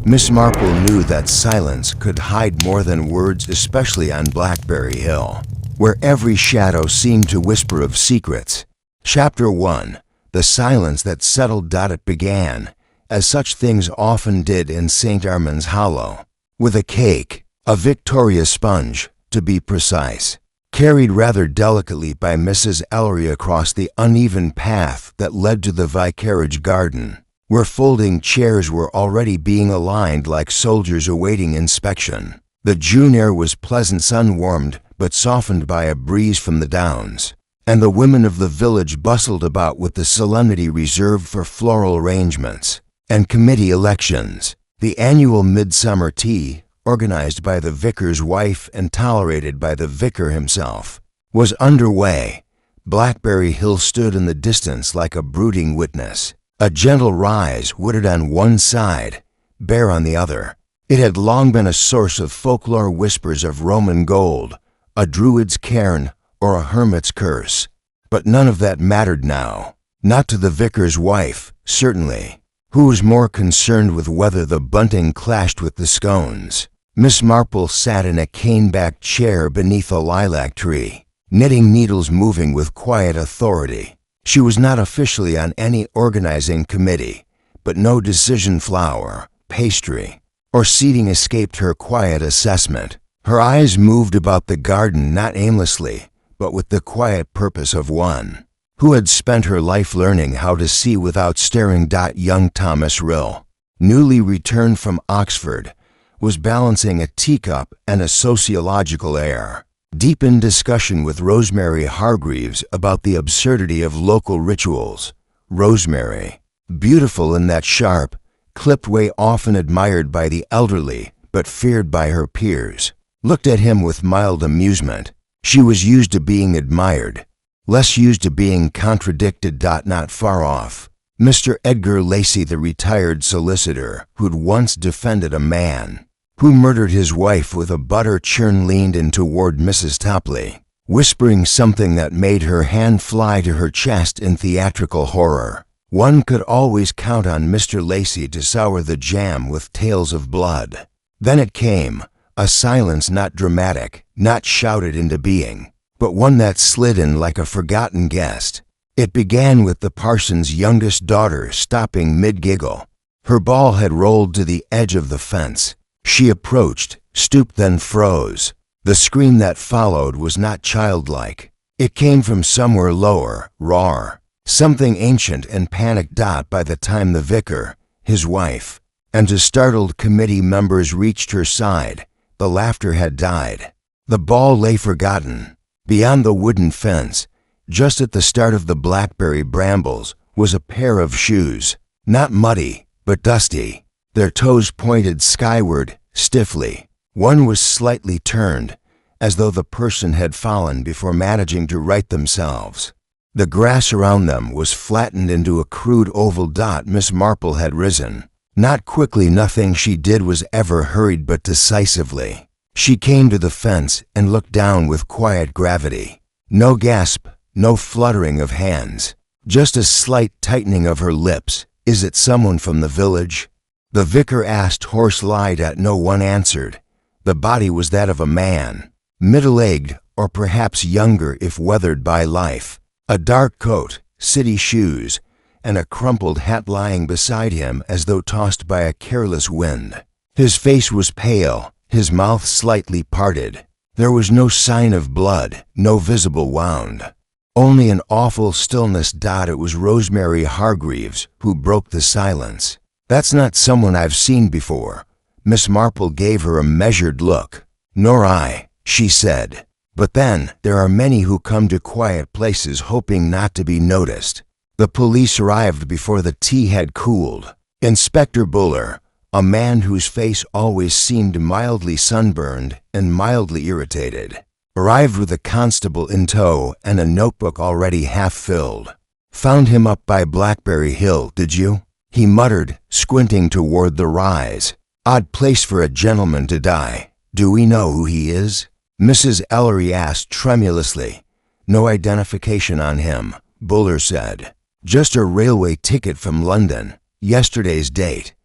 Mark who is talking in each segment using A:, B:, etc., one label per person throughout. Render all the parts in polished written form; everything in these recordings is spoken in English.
A: Miss Marple knew that silence could hide more than words, especially on Blackberry Hill, where every shadow seemed to whisper of secrets. Chapter 1. The silence that settled. It began, as such things often did in St. Armand's Hollow, with a cake, a Victoria sponge, to be precise, carried rather delicately by Mrs. Ellery across the uneven path that led to the vicarage garden, where folding chairs were already being aligned like soldiers awaiting inspection. The June air was pleasant, sun-warmed but softened by a breeze from the downs, and the women of the village bustled about with the solemnity reserved for floral arrangements and committee elections. The annual midsummer tea, organized by the vicar's wife and tolerated by the vicar himself, was underway. Blackberry Hill stood in the distance like a brooding witness, a gentle rise wooded on one side, bare on the other. It had long been a source of folklore, whispers of Roman gold, a druid's cairn, or a hermit's curse. But none of that mattered now, not to the vicar's wife, certainly, who was more concerned with whether the bunting clashed with the scones. Miss Marple sat in a cane-backed chair beneath a lilac tree, knitting needles, moving with quiet authority. She was not officially on any organizing committee, but no decision flower, pastry, or seating escaped her quiet assessment. Her eyes moved about the garden not aimlessly, but with the quiet purpose of one who had spent her life learning how to see without staring. Young Thomas Rill, newly returned from Oxford, was balancing a teacup and a sociological air, deep in discussion with Rosemary Hargreaves about the absurdity of local rituals. Rosemary, beautiful in that sharp, clipped way often admired by the elderly but feared by her peers, looked at him with mild amusement. She was used to being admired, less used to being contradicted. Not far off, Mr. Edgar Lacey, the retired solicitor who'd once defended a man who murdered his wife with a butter churn, leaned in toward Mrs. Topley, whispering something that made her hand fly to her chest in theatrical horror. One could always count on Mr. Lacey to sour the jam with tales of blood. Then it came, a silence not dramatic, not shouted into being, but one that slid in like a forgotten guest. It began with the parson's youngest daughter stopping mid-giggle. Her ball had rolled to the edge of the fence. She approached, stooped, then froze. The scream that followed was not childlike. It came from somewhere lower, raw, something ancient and panicked. By the time the vicar, his wife, and his startled committee members reached her side, the laughter had died. The ball lay forgotten. Beyond the wooden fence, just at the start of the blackberry brambles, was a pair of shoes, not muddy, but dusty. Their toes pointed skyward, stiffly. One was slightly turned, as though the person had fallen before managing to right themselves. The grass around them was flattened into a crude oval. Miss Marple had risen. Not quickly, nothing she did was ever hurried but decisively. She came to the fence and looked down with quiet gravity. No gasp, no fluttering of hands, just a slight tightening of her lips. "Is it someone from the village?" the vicar asked, hoarse-lied. No one answered. The body was that of a man, middle-aged or perhaps younger if weathered by life. A dark coat, city shoes, and a crumpled hat lying beside him as though tossed by a careless wind. His face was pale, his mouth slightly parted. There was no sign of blood, no visible wound. Only an awful stillness. It was Rosemary Hargreaves who broke the silence. "That's not someone I've seen before." Miss Marple gave her a measured look. "Nor I," she said. "But then, there are many who come to quiet places hoping not to be noticed." The police arrived before the tea had cooled. Inspector Buller, a man whose face always seemed mildly sunburned and mildly irritated, arrived with a constable in tow and a notebook already half filled. "Found him up by Blackberry Hill, did you?" he muttered, squinting toward the rise. "Odd place for a gentleman to die. Do we know who he is?" Mrs. Ellery asked tremulously. "No identification on him," Buller said. "Just a railway ticket from London, yesterday's date.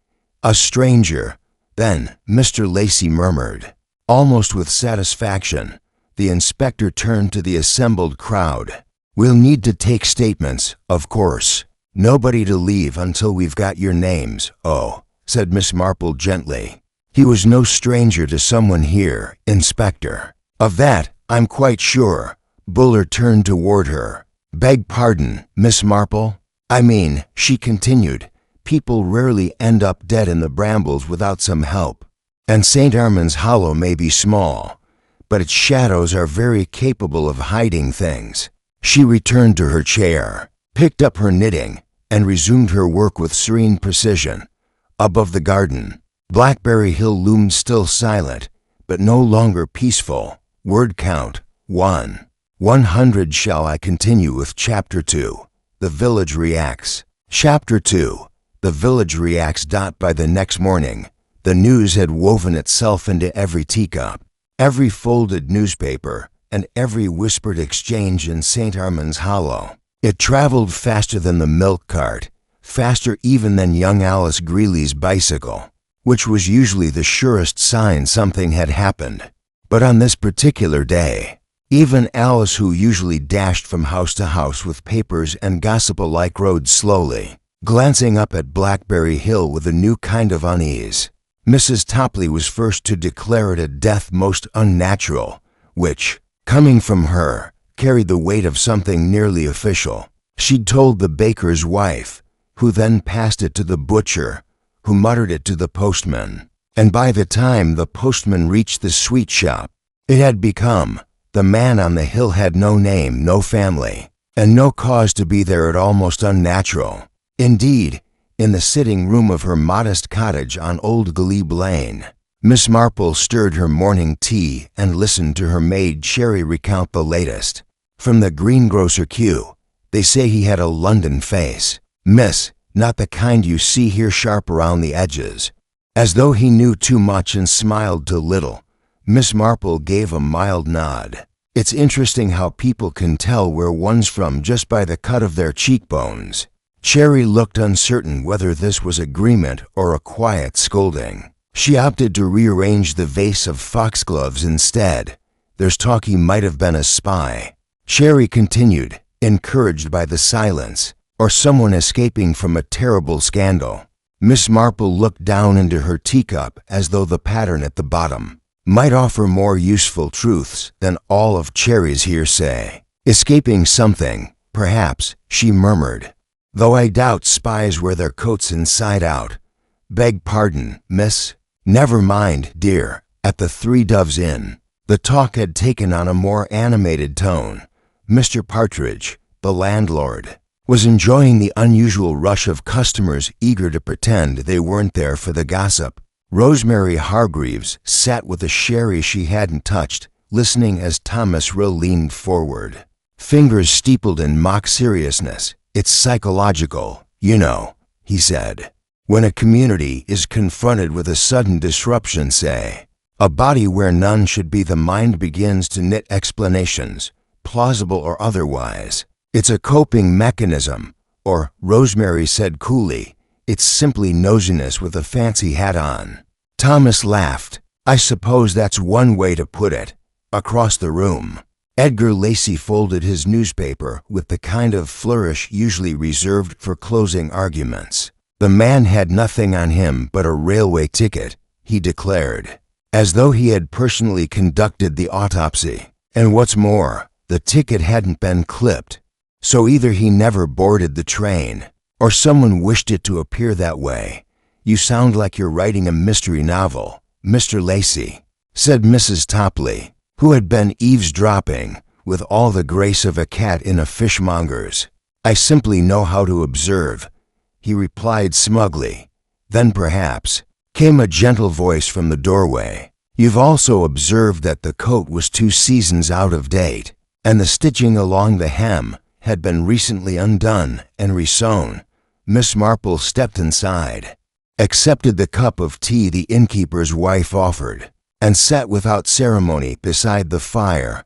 A: A stranger, Then Mr. Lacey murmured. Almost with satisfaction, the inspector turned to the assembled crowd. "We'll need to take statements, of course. Nobody to leave until we've got your names, oh," said Miss Marple gently. "He was no stranger to someone here, Inspector." "Of that, I'm quite sure." Buller turned toward her. "Beg pardon, Miss Marple? I mean," she continued, "people rarely end up dead in the brambles without some help. And St. Armand's Hollow may be small, but its shadows are very capable of hiding things." She returned to her chair, picked up her knitting, and resumed her work with serene precision. Above the garden, Blackberry Hill loomed still silent, but no longer peaceful. Word count, 1. 100. Shall I continue with Chapter 2? The village reacts. Chapter 2. The village reacts. By the next morning, the news had woven itself into every teacup, every folded newspaper, and every whispered exchange in St. Armand's Hollow. It traveled faster than the milk cart, faster even than young Alice Greeley's bicycle, which was usually the surest sign something had happened. But on this particular day, even Alice, who usually dashed from house to house with papers and gossip alike, rode slowly, glancing up at Blackberry Hill with a new kind of unease. Mrs. Topley was first to declare it a death most unnatural, which, coming from her, carried the weight of something nearly official. She'd told the baker's wife, who then passed it to the butcher, who muttered it to the postman. And by the time the postman reached the sweet shop, it had become, the man on the hill had no name, no family, and no cause to be there at almost unnatural. Indeed, in the sitting room of her modest cottage on Old Glebe Lane, Miss Marple stirred her morning tea and listened to her maid Cherry recount the latest. From the greengrocer Q, they say he had a London face. Miss, not the kind you see here, sharp around the edges. As though he knew too much and smiled too little, Miss Marple gave a mild nod. It's interesting how people can tell where one's from just by the cut of their cheekbones. Cherry looked uncertain whether this was agreement or a quiet scolding. She opted to rearrange the vase of foxgloves instead. There's talk he might have been a spy. Cherry continued, encouraged by the silence, or someone escaping from a terrible scandal. Miss Marple looked down into her teacup as though the pattern at the bottom might offer more useful truths than all of Cherry's hearsay. "Escaping something, perhaps," she murmured, "though I doubt spies wear their coats inside out. Beg pardon, miss?" "Never mind, dear." At the Three Doves Inn, the talk had taken on a more animated tone. Mr. Partridge, the landlord, was enjoying the unusual rush of customers eager to pretend they weren't there for the gossip. Rosemary Hargreaves sat with a sherry she hadn't touched, listening as Thomas Rill leaned forward, fingers steepled in mock seriousness. "It's psychological, you know," he said. "When a community is confronted with a sudden disruption, say, a body where none should be, the mind begins to knit explanations, plausible or otherwise. It's a coping mechanism, or," Rosemary said coolly, "it's simply nosiness with a fancy hat on." Thomas laughed. "I suppose that's one way to put it." Across the room, Edgar Lacey folded his newspaper with the kind of flourish usually reserved for closing arguments. "The man had nothing on him but a railway ticket," he declared, as though he had personally conducted the autopsy. "And what's more, the ticket hadn't been clipped. So either he never boarded the train, or someone wished it to appear that way." "You sound like you're writing a mystery novel, Mr. Lacey," said Mrs. Topley, who had been eavesdropping with all the grace of a cat in a fishmonger's. "I simply know how to observe," he replied smugly. Then perhaps came a gentle voice from the doorway. "You've also observed that the coat was 2 seasons out of date, and the stitching along the hem had been recently undone and resewn." Miss Marple stepped inside, accepted the cup of tea the innkeeper's wife offered, and sat without ceremony beside the fire.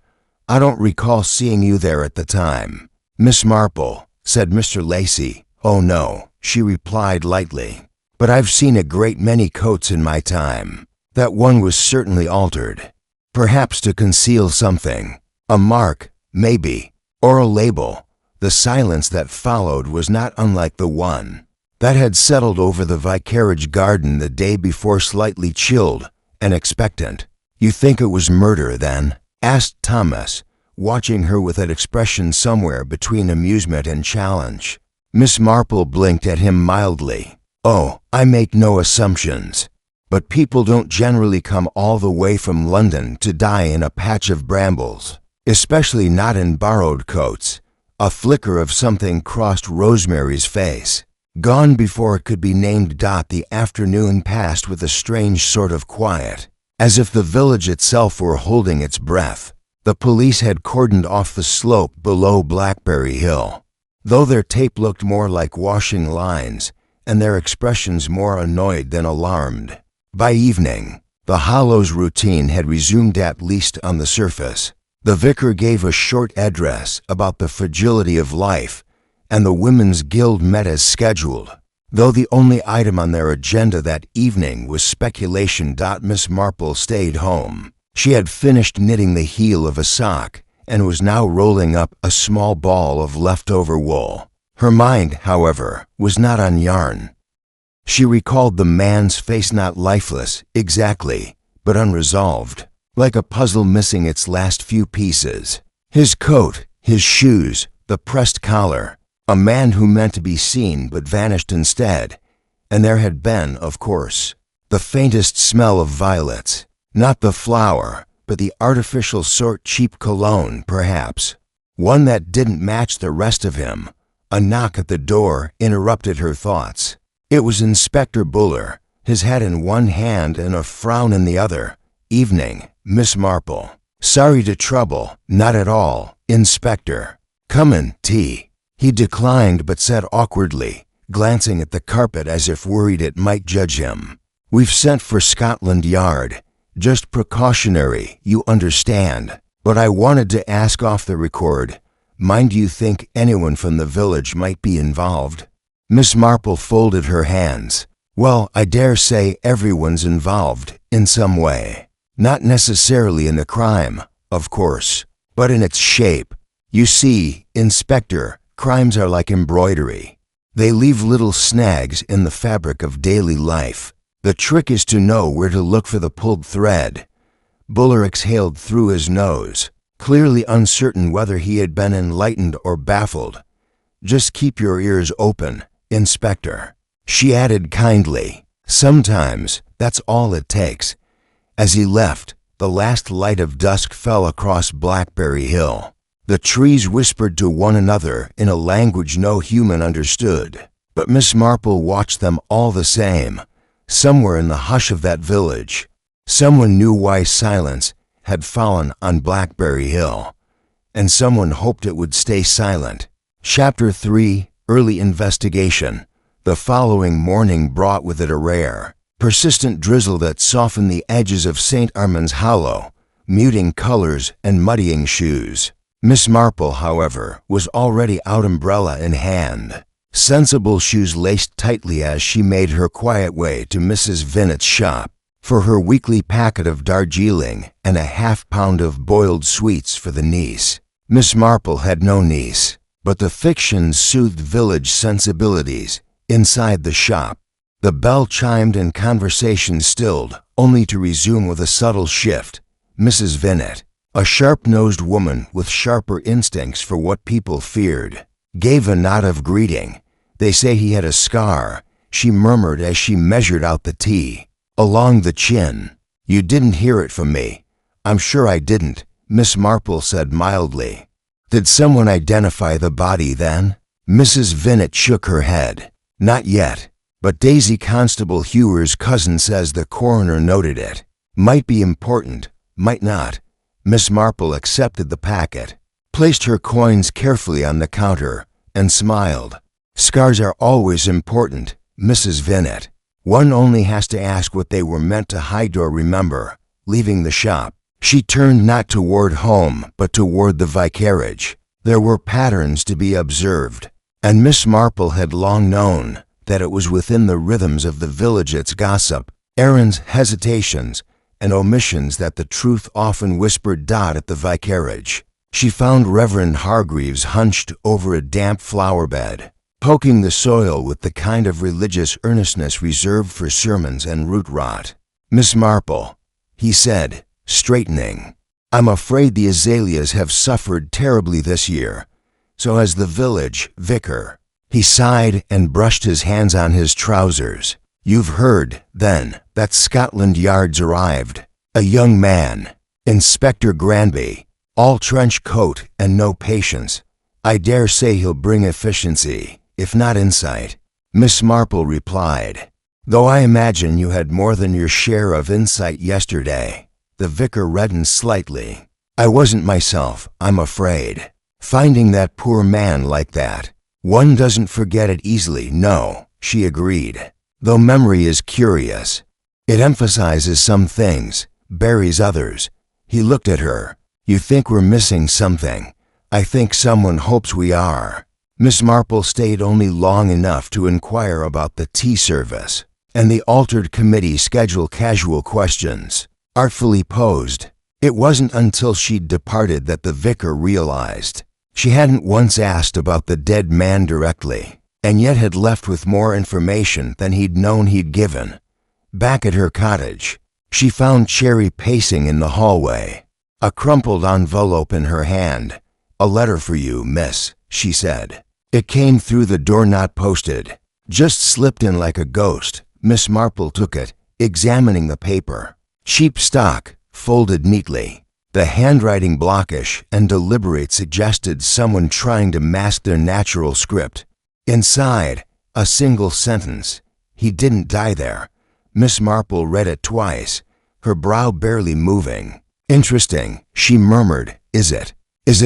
A: "I don't recall seeing you there at the time, Miss Marple," said Mr. Lacey. "Oh no," she replied lightly, but I've seen a great many coats in my time. That one was certainly altered. Perhaps to conceal something. A mark, maybe, or a label. The silence that followed was not unlike the one that had settled over the vicarage garden the day before, slightly chilled and expectant. "You think it was murder, then?" asked Thomas, watching her with an expression somewhere between amusement and challenge. Miss Marple blinked at him mildly. "Oh, I make no assumptions. But people don't generally come all the way from London to die in a patch of brambles, especially not in borrowed coats." A flicker of something crossed Rosemary's face. Gone before it could be named. The afternoon passed with a strange sort of quiet, as if the village itself were holding its breath. The police had cordoned off the slope below Blackberry Hill, though their tape looked more like washing lines, and their expressions more annoyed than alarmed. By evening, the Hollows routine had resumed, at least on the surface. The vicar gave a short address about the fragility of life, and the Women's Guild met as scheduled, though the only item on their agenda that evening was speculation. Miss Marple stayed home. She had finished knitting the heel of a sock and was now rolling up a small ball of leftover wool. Her mind, however, was not on yarn. She recalled the man's face, not lifeless, exactly, but unresolved, like a puzzle missing its last few pieces. His coat, his shoes, the pressed collar. A man who meant to be seen but vanished instead. And there had been, of course, the faintest smell of violets. Not the flower, but the artificial sort, cheap cologne, perhaps. One that didn't match the rest of him. A knock at the door interrupted her thoughts. It was Inspector Buller, his hat in one hand and a frown in the other. "Evening, Miss Marple." "Sorry to trouble." "Not at all, Inspector." "Come in, tea." He declined but said awkwardly, glancing at the carpet as if worried it might judge him. "We've sent for Scotland Yard. Just precautionary, you understand. But I wanted to ask off the record. Mind you think anyone from the village might be involved?" Miss Marple folded her hands. "Well, I dare say everyone's involved, in some way. Not necessarily in the crime, of course, but in its shape. You see, Inspector, crimes are like embroidery. They leave little snags in the fabric of daily life. The trick is to know where to look for the pulled thread." Buller exhaled through his nose, clearly uncertain whether he had been enlightened or baffled. "Just keep your ears open, Inspector," she added kindly. "Sometimes that's all it takes." As he left, the last light of dusk fell across Blackberry Hill. The trees whispered to one another in a language no human understood, but Miss Marple watched them all the same. Somewhere in the hush of that village, someone knew why silence had fallen on Blackberry Hill, and someone hoped it would stay silent. Chapter 3, Early Investigation. The following morning brought with it a rare, persistent drizzle that softened the edges of St. Armand's Hollow, muting colors and muddying shoes. Miss Marple, however, was already out, umbrella in hand, sensible shoes laced tightly, as she made her quiet way to Mrs. Vinnet's shop for her weekly packet of Darjeeling and a half-pound of boiled sweets for the niece. Miss Marple had no niece, but the fictions soothed village sensibilities inside the shop. The bell chimed and conversation stilled, only to resume with a subtle shift. Mrs. Vinnet, a sharp-nosed woman with sharper instincts for what people feared, gave a nod of greeting. "They say he had a scar," she murmured as she measured out the tea. "Along the chin." "You didn't hear it from me." "I'm sure I didn't," Miss Marple said mildly. "Did someone identify the body then?" Mrs. Vinnet shook her head. "Not yet, but Daisy Constable Hewer's cousin says the coroner noted it. Might be important, might not." Miss Marple accepted the packet, placed her coins carefully on the counter, and smiled. "Scars are always important, Mrs. Vinnet. One only has to ask what they were meant to hide or remember." Leaving the shop, she turned not toward home, but toward the vicarage. There were patterns to be observed, and Miss Marple had long known that it was within the rhythms of the village, its gossip, errands, hesitations, and omissions, that the truth often whispered at the vicarage. She found Reverend Hargreaves hunched over a damp flower bed, poking the soil with the kind of religious earnestness reserved for sermons and root rot. "Miss Marple," he said, straightening, "I'm afraid the azaleas have suffered terribly this year. So has the village vicar." He sighed and brushed his hands on his trousers. "You've heard, then, that Scotland Yard's arrived. A young man, Inspector Granby, all trench coat and no patience. I dare say he'll bring efficiency, if not insight." Miss Marple replied, "Though I imagine you had more than your share of insight yesterday." The vicar reddened slightly. "I wasn't myself, I'm afraid. Finding that poor man like that, one doesn't forget it easily." "No," she agreed, "though memory is curious. It emphasizes some things, buries others." He looked at her. "You think we're missing something. I think someone hopes we are." Miss Marple stayed only long enough to inquire about the tea service and the altered committee schedule, casual questions, artfully posed. It wasn't until she'd departed that the vicar realized she hadn't once asked about the dead man directly, and yet had left with more information than he'd known he'd given. Back at her cottage, she found Cherry pacing in the hallway, a crumpled envelope in her hand. "A letter for you, miss," she said. "It came through the door, not posted. Just slipped in like a ghost." Miss Marple took it, examining the paper. Cheap stock, folded neatly. The handwriting blockish and deliberate suggested someone trying to mask their natural script. Inside, a single sentence: "He didn't die there." Miss Marple read it twice, her brow barely moving. "Interesting," she murmured. Is it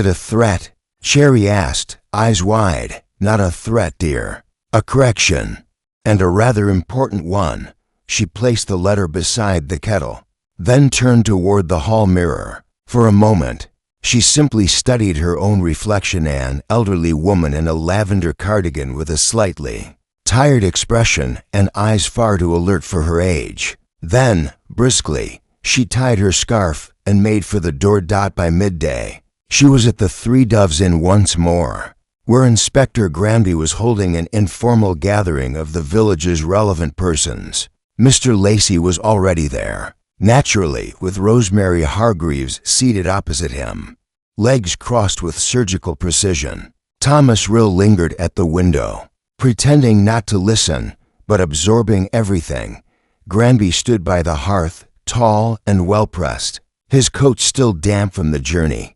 A: a threat?" Cherry asked, eyes wide. "Not a threat, dear. A correction, and a rather important one." She placed the letter beside the kettle, then turned toward the hall mirror. For a moment, she simply studied her own reflection, an elderly woman in a lavender cardigan with a slightly tired expression and eyes far too alert for her age. Then, briskly, she tied her scarf and made for the door. By midday, she was at the Three Doves Inn once more, where Inspector Granby was holding an informal gathering of the village's relevant persons. Mr. Lacey was already there, naturally, with Rosemary Hargreaves seated opposite him, legs crossed with surgical precision. Thomas Rill lingered at the window, pretending not to listen, but absorbing everything. Granby stood by the hearth, tall and well-pressed, his coat still damp from the journey.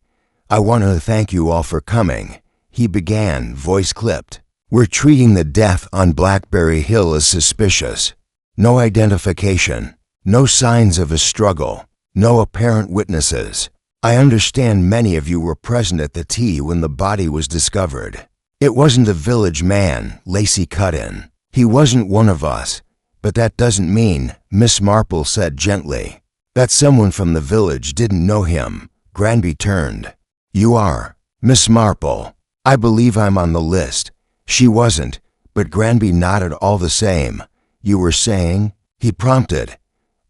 A: "I want to thank you all for coming," he began, voice clipped. "We're treating the death on Blackberry Hill as suspicious. No identification, no signs of a struggle, no apparent witnesses. I understand many of you were present at the tea when the body was discovered." "It wasn't a village man," Lacey cut in. "He wasn't one of us. But that doesn't mean," Miss Marple said gently, "that someone from the village didn't know him." Granby turned. "You are, Miss Marple. I believe I'm on the list." She wasn't, but Granby nodded all the same. "You were saying?" he prompted.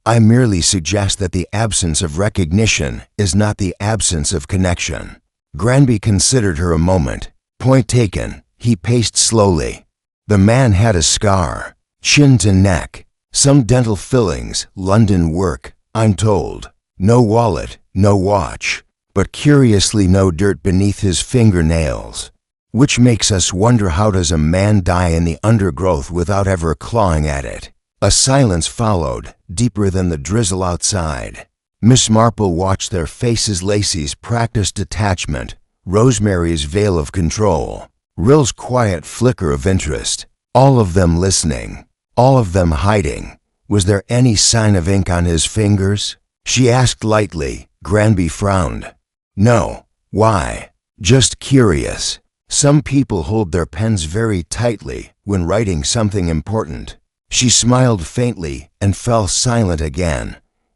A: "I merely suggest that the absence of recognition is not the absence of connection." Granby considered her a moment. "Point taken." He paced slowly. "The man had a scar, chin to neck, some dental fillings, London work, I'm told. No wallet, no watch, but curiously no dirt beneath his fingernails. Which makes us wonder, how does a man die in the undergrowth without ever clawing at it?" A silence followed, deeper than the drizzle outside. Miss Marple watched their faces, Lacey's practiced detachment, Rosemary's veil of control, Rill's quiet flicker of interest. All of them listening, all of them hiding. Was there any sign of ink on his fingers? She asked lightly. Granby frowned. "No. Why?" "Just curious. Some people hold their pens very tightly when writing something important." She smiled faintly and fell silent again.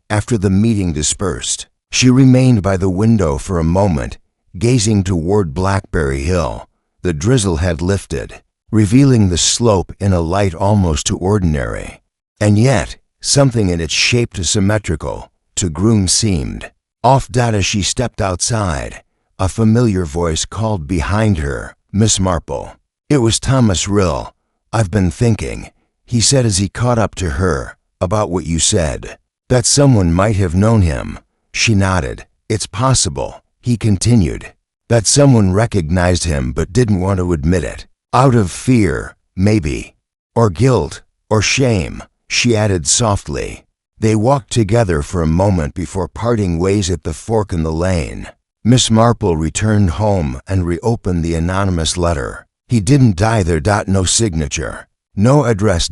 A: After the meeting dispersed, she remained by the window for a moment, gazing toward Blackberry Hill. The drizzle had lifted, revealing the slope in a light almost too ordinary. And yet, something in its shape too symmetrical, too groomed seemed. Off as she stepped outside, a familiar voice called behind her, "Miss Marple." It was Thomas Rill. "I've been thinking," he said as he caught up to her, "about what you said. That someone might have known him." She nodded. "It's possible," he continued, "that someone recognized him but didn't want to admit it. Out of fear, maybe. Or guilt, or shame," she added softly. They walked together for a moment before parting ways at the fork in the lane. Miss Marple returned home and reopened the anonymous letter. He didn't die there. No signature, no address.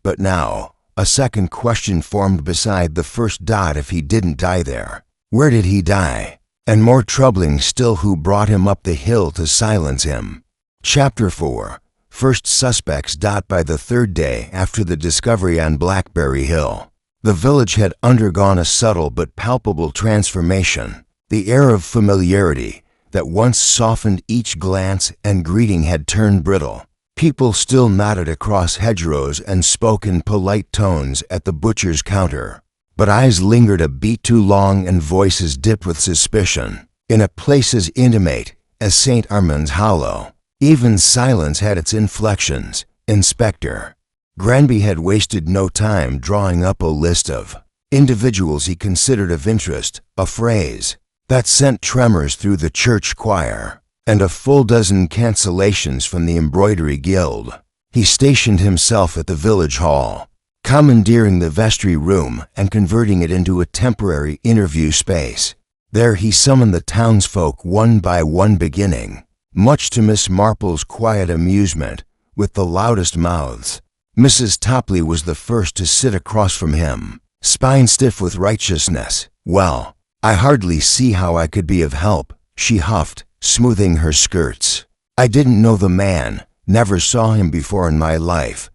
A: But now, a second question formed beside the first. If he didn't die there, where did he die? And more troubling still, who brought him up the hill to silence him? Chapter 4. First suspects. By the third day after the discovery on Blackberry Hill, the village had undergone a subtle but palpable transformation. The air of familiarity that once softened each glance and greeting had turned brittle. People still nodded across hedgerows and spoke in polite tones at the butcher's counter, but eyes lingered a beat too long and voices dipped with suspicion. In a place as intimate as St. Armand's Hollow, even silence had its inflections. Inspector Granby had wasted no time drawing up a list of individuals he considered of interest, a phrase that sent tremors through the church choir, and a full dozen cancellations from the embroidery guild. He stationed himself at the village hall, commandeering the vestry room and converting it into a temporary interview space. There he summoned the townsfolk one by one, beginning, much to Miss Marple's quiet amusement, with the loudest mouths. Mrs. Topley was the first to sit across from him, spine stiff with righteousness. "Well, I hardly see how I could be of help," she huffed, smoothing her skirts. "I didn't know the man, never saw him before in my life.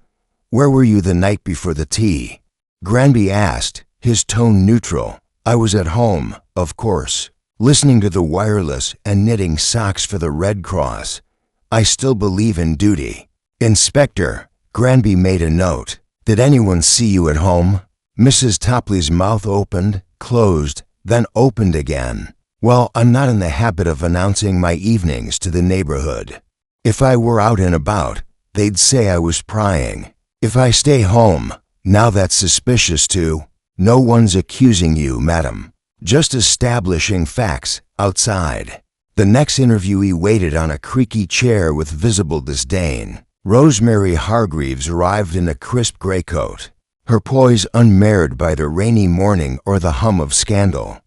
A: Where were you the night before the tea?" Granby asked, his tone neutral. "I was at home, of course, listening to the wireless and knitting socks for the Red Cross. I still believe in duty." "Inspector," Granby made a note, "did anyone see you at home?" Mrs. Topley's mouth opened, closed, then opened again. "Well, I'm not in the habit of announcing my evenings to the neighborhood. If I were out and about, they'd say I was prying. If I stay home, now that's suspicious too. No one's accusing you, madam. Just establishing facts outside." The next interviewee waited on a creaky chair with visible disdain. Rosemary Hargreaves arrived in a crisp gray coat, her poise unmarred by the rainy morning or the hum of scandal.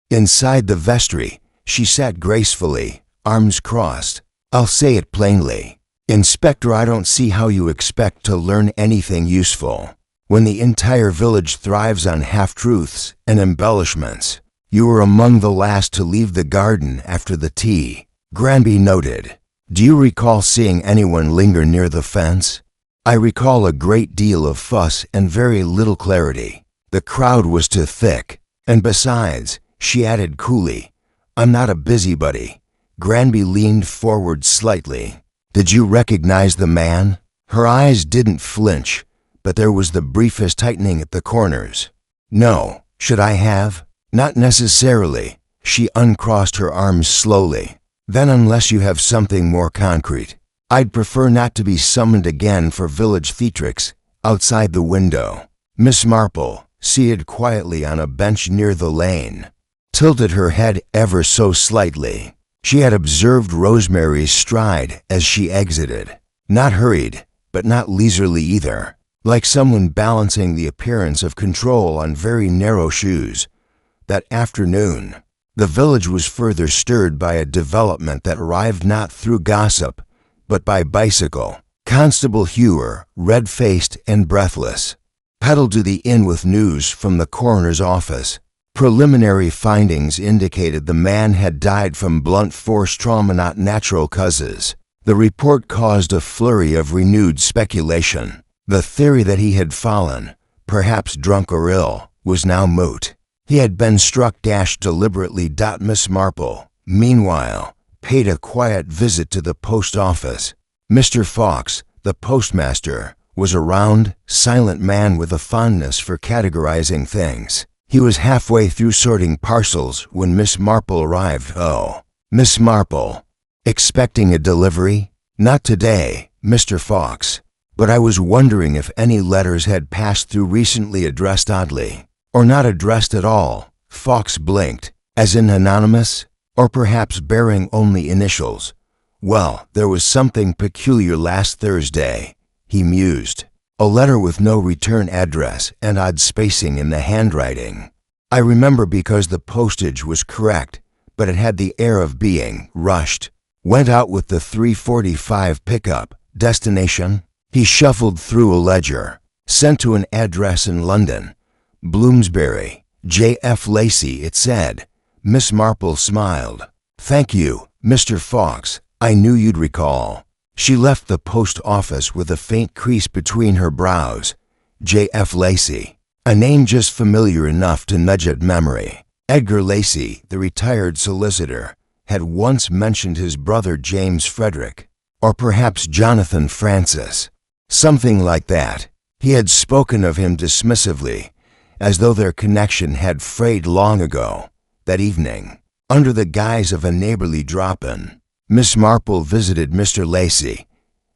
A: Inside the vestry, she sat gracefully, arms crossed. "I'll say it plainly, Inspector, I don't see how you expect to learn anything useful when the entire village thrives on half-truths and embellishments. You were among the last to leave the garden after the tea," Granby noted. "Do you recall seeing anyone linger near the fence?" "I recall a great deal of fuss and very little clarity. The crowd was too thick. And besides," she added coolly, "I'm not a busybody." Granby leaned forward slightly. "Did you recognize the man?" Her eyes didn't flinch, but there was the briefest tightening at the corners. "No. Should I have?" "Not necessarily." She uncrossed her arms slowly. "Then unless you have something more concrete, I'd prefer not to be summoned again for village theatrics." Outside the window, Miss Marple, seated quietly on a bench near the lane, tilted her head ever so slightly. She had observed Rosemary's stride as she exited. Not hurried, but not leisurely either, like someone balancing the appearance of control on very narrow shoes. That afternoon, the village was further stirred by a development that arrived not through gossip, but by bicycle. Constable Hewer, red-faced and breathless, pedaled to the inn with news from the coroner's office. Preliminary findings indicated the man had died from blunt force trauma, not natural causes. The report caused a flurry of renewed speculation. The theory that he had fallen, perhaps drunk or ill, was now moot. He had been struck deliberately. Miss Marple, meanwhile, paid a quiet visit to the post office. Mr. Fox, the postmaster, was a round, silent man with a fondness for categorizing things. He was halfway through sorting parcels when Miss Marple arrived. "Oh, Miss Marple. Expecting a delivery?" "Not today, Mr. Fox. But I was wondering if any letters had passed through recently addressed oddly, or not addressed at all." Fox blinked. "As in anonymous, or perhaps bearing only initials?" "Well, there was something peculiar last Thursday," he mused. "A letter with no return address and odd spacing in the handwriting. I remember because the postage was correct, but it had the air of being rushed. Went out with the 3:45 pickup. Destination?" He shuffled through a ledger. "Sent to an address in London. Bloomsbury. J.F. Lacey," it said. Miss Marple smiled. "Thank you, Mr. Fox. I knew you'd recall." She left the post office with a faint crease between her brows. J.F. Lacey. A name just familiar enough to nudge at memory. Edgar Lacey, the retired solicitor, had once mentioned his brother James Frederick, or perhaps Jonathan Francis. Something like that. He had spoken of him dismissively, as though their connection had frayed long ago. That evening, under the guise of a neighborly drop-in, Miss Marple visited Mr. Lacey.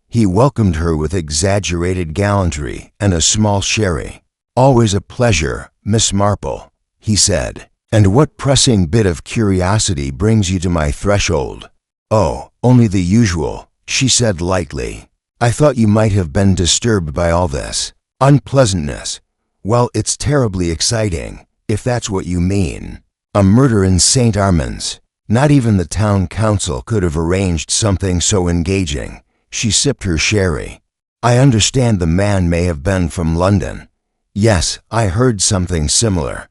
A: He welcomed her with exaggerated gallantry and a small sherry. "Always a pleasure, Miss Marple," he said. "And what pressing bit of curiosity brings you to my threshold?" "Oh, only the usual," she said lightly. "I thought you might have been disturbed by all this unpleasantness. Well, it's terribly exciting, if that's what you mean. A murder in St. Armand's. Not even the town council could have arranged something so engaging." She sipped her sherry. "I understand the man may have been from London." "Yes, I heard something similar."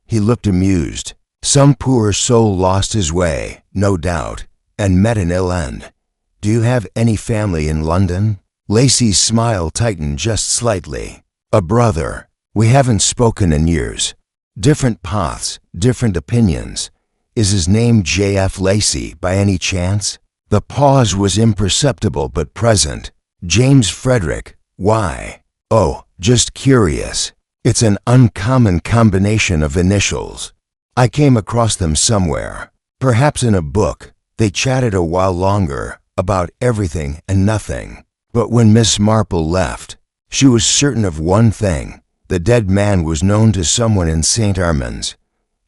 A: He looked amused. "Some poor soul lost his way, no doubt, and met an ill end. Do you have any family in London?" Lacey's smile tightened just slightly. "A brother. We haven't spoken in years. Different paths, different opinions. Is his name J.F. Lacey by any chance?" The pause was imperceptible but present. "James Frederick. Why?" "Oh, just curious. It's an uncommon combination of initials. I came across them somewhere, perhaps in a book." They chatted a while longer, about everything and nothing. But when Miss Marple left, she was certain of one thing. The dead man was known to someone in St. Armand's,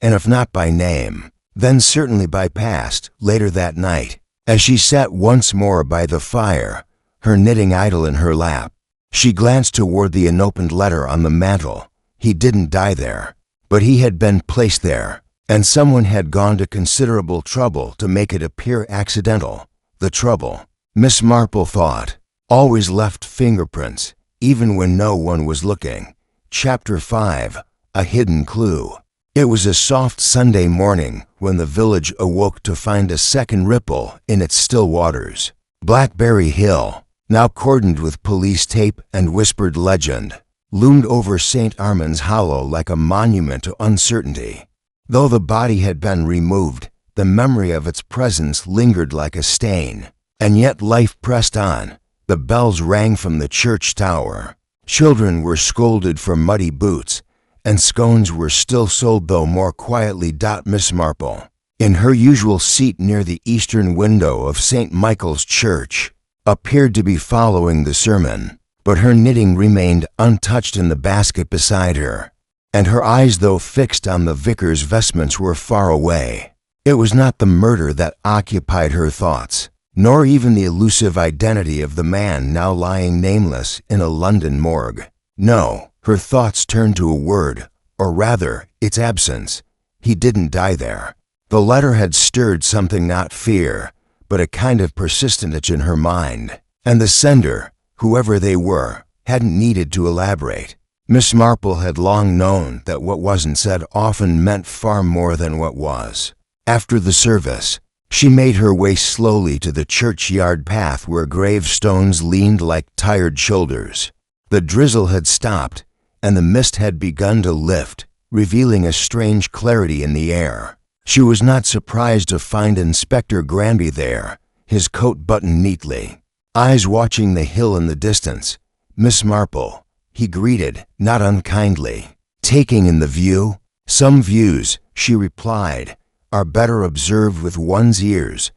A: and if not by name, then certainly by past. Later that night, as she sat once more by the fire, her knitting idle in her lap, she glanced toward the unopened letter on the mantel. He didn't die there, but he had been placed there, and someone had gone to considerable trouble to make it appear accidental. The trouble, Miss Marple thought, always left fingerprints, even when no one was looking. Chapter 5. A Hidden Clue. It was a soft Sunday morning when the village awoke to find a second ripple in its still waters. Blackberry Hill, now cordoned with police tape and whispered legend, loomed over St. Armand's Hollow like a monument to uncertainty. Though the body had been removed, the memory of its presence lingered like a stain. And yet life pressed on. The bells rang from the church tower. Children were scolded for muddy boots, and scones were still sold, though more quietly. Miss Marple, in her usual seat near the eastern window of St. Michael's Church, appeared to be following the sermon, but her knitting remained untouched in the basket beside her, and her eyes, though fixed on the vicar's vestments, were far away. It was not the murder that occupied her thoughts, nor even the elusive identity of the man now lying nameless in a London morgue. No, her thoughts turned to a word, or rather, its absence. He didn't die there. The letter had stirred something, not fear, but a kind of persistent itch in her mind, and the sender, whoever they were, hadn't needed to elaborate. Miss Marple had long known that what wasn't said often meant far more than what was. After the service, she made her way slowly to the churchyard path where gravestones leaned like tired shoulders. The drizzle had stopped, and the mist had begun to lift, revealing a strange clarity in the air. She was not surprised to find Inspector Granby there, his coat buttoned neatly. eyes watching the hill in the distance. "Miss Marple," he greeted, not unkindly. "Taking in the view?" "Some views," she replied, "are better observed with one's ears."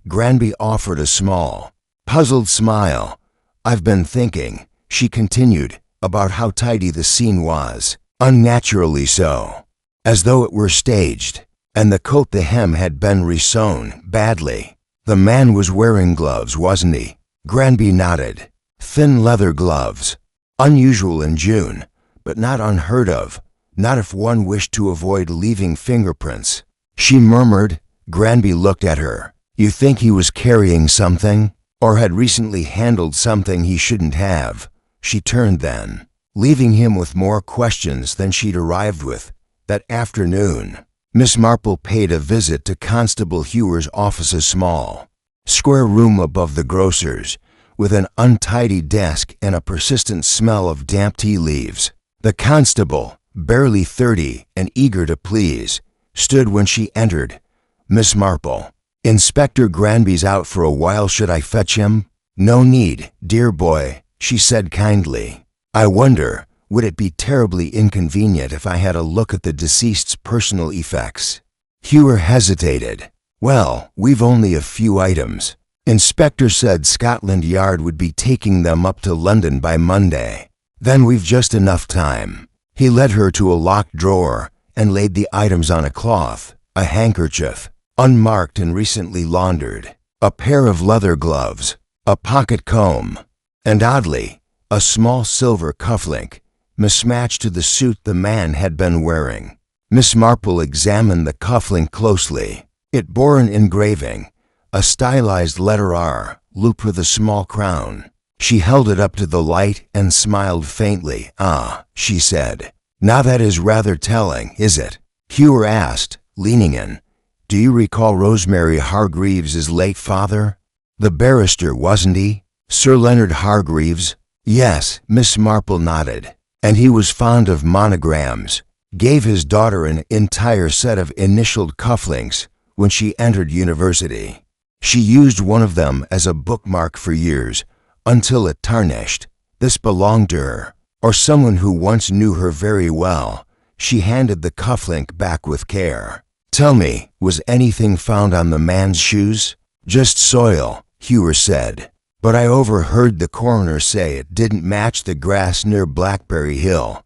A: Granby offered a small, puzzled smile. "I've been thinking," she continued, "about how tidy the scene was. Unnaturally so. As though it were staged. And the coat, the hem had been resewn, badly. The man was wearing gloves, wasn't he?" Granby nodded. "Thin leather gloves. Unusual in June, but not unheard of. Not if one wished to avoid leaving fingerprints." She murmured. Granby looked at her. "You think he was carrying something? Or had recently handled something he shouldn't have?" She turned then, leaving him with more questions than she'd arrived with. That afternoon, Miss Marple paid a visit to Constable Hewer's office, a small, square room above the grocer's, with an untidy desk and a persistent smell of damp tea leaves. The constable, barely 30 and eager to please, stood when she entered. "Miss Marple, Inspector Granby's out for a while. Should I fetch him?" "No need, dear boy," she said kindly. "I wonder, would it be terribly inconvenient if I had a look at the deceased's personal effects?" Hewer hesitated. "Well, we've only a few items. Inspector said Scotland Yard would be taking them up to London by Monday. Then we've just enough time." He led her to a locked drawer and laid the items on a cloth: a handkerchief, unmarked and recently laundered, a pair of leather gloves, a pocket comb, and oddly, a small silver cufflink, mismatched to the suit the man had been wearing. Miss Marple examined the cufflink closely. It bore an engraving, a stylized letter R, looped with a small crown. She held it up to the light and smiled faintly. "Ah," she said. "Now that is rather telling, is it?" Hewer asked, leaning in. "Do you recall Rosemary Hargreaves' late father? The barrister, wasn't he? Sir Leonard Hargreaves?" "Yes," Miss Marple nodded. "And he was fond of monograms. Gave his daughter an entire set of initialed cufflinks when she entered university. She used one of them as a bookmark for years, until it tarnished. This belonged to her, or someone who once knew her very well." She handed the cufflink back with care. "Tell me, was anything found on the man's shoes?" "Just soil," Hewer said. "But I overheard the coroner say it didn't match the grass near Blackberry Hill.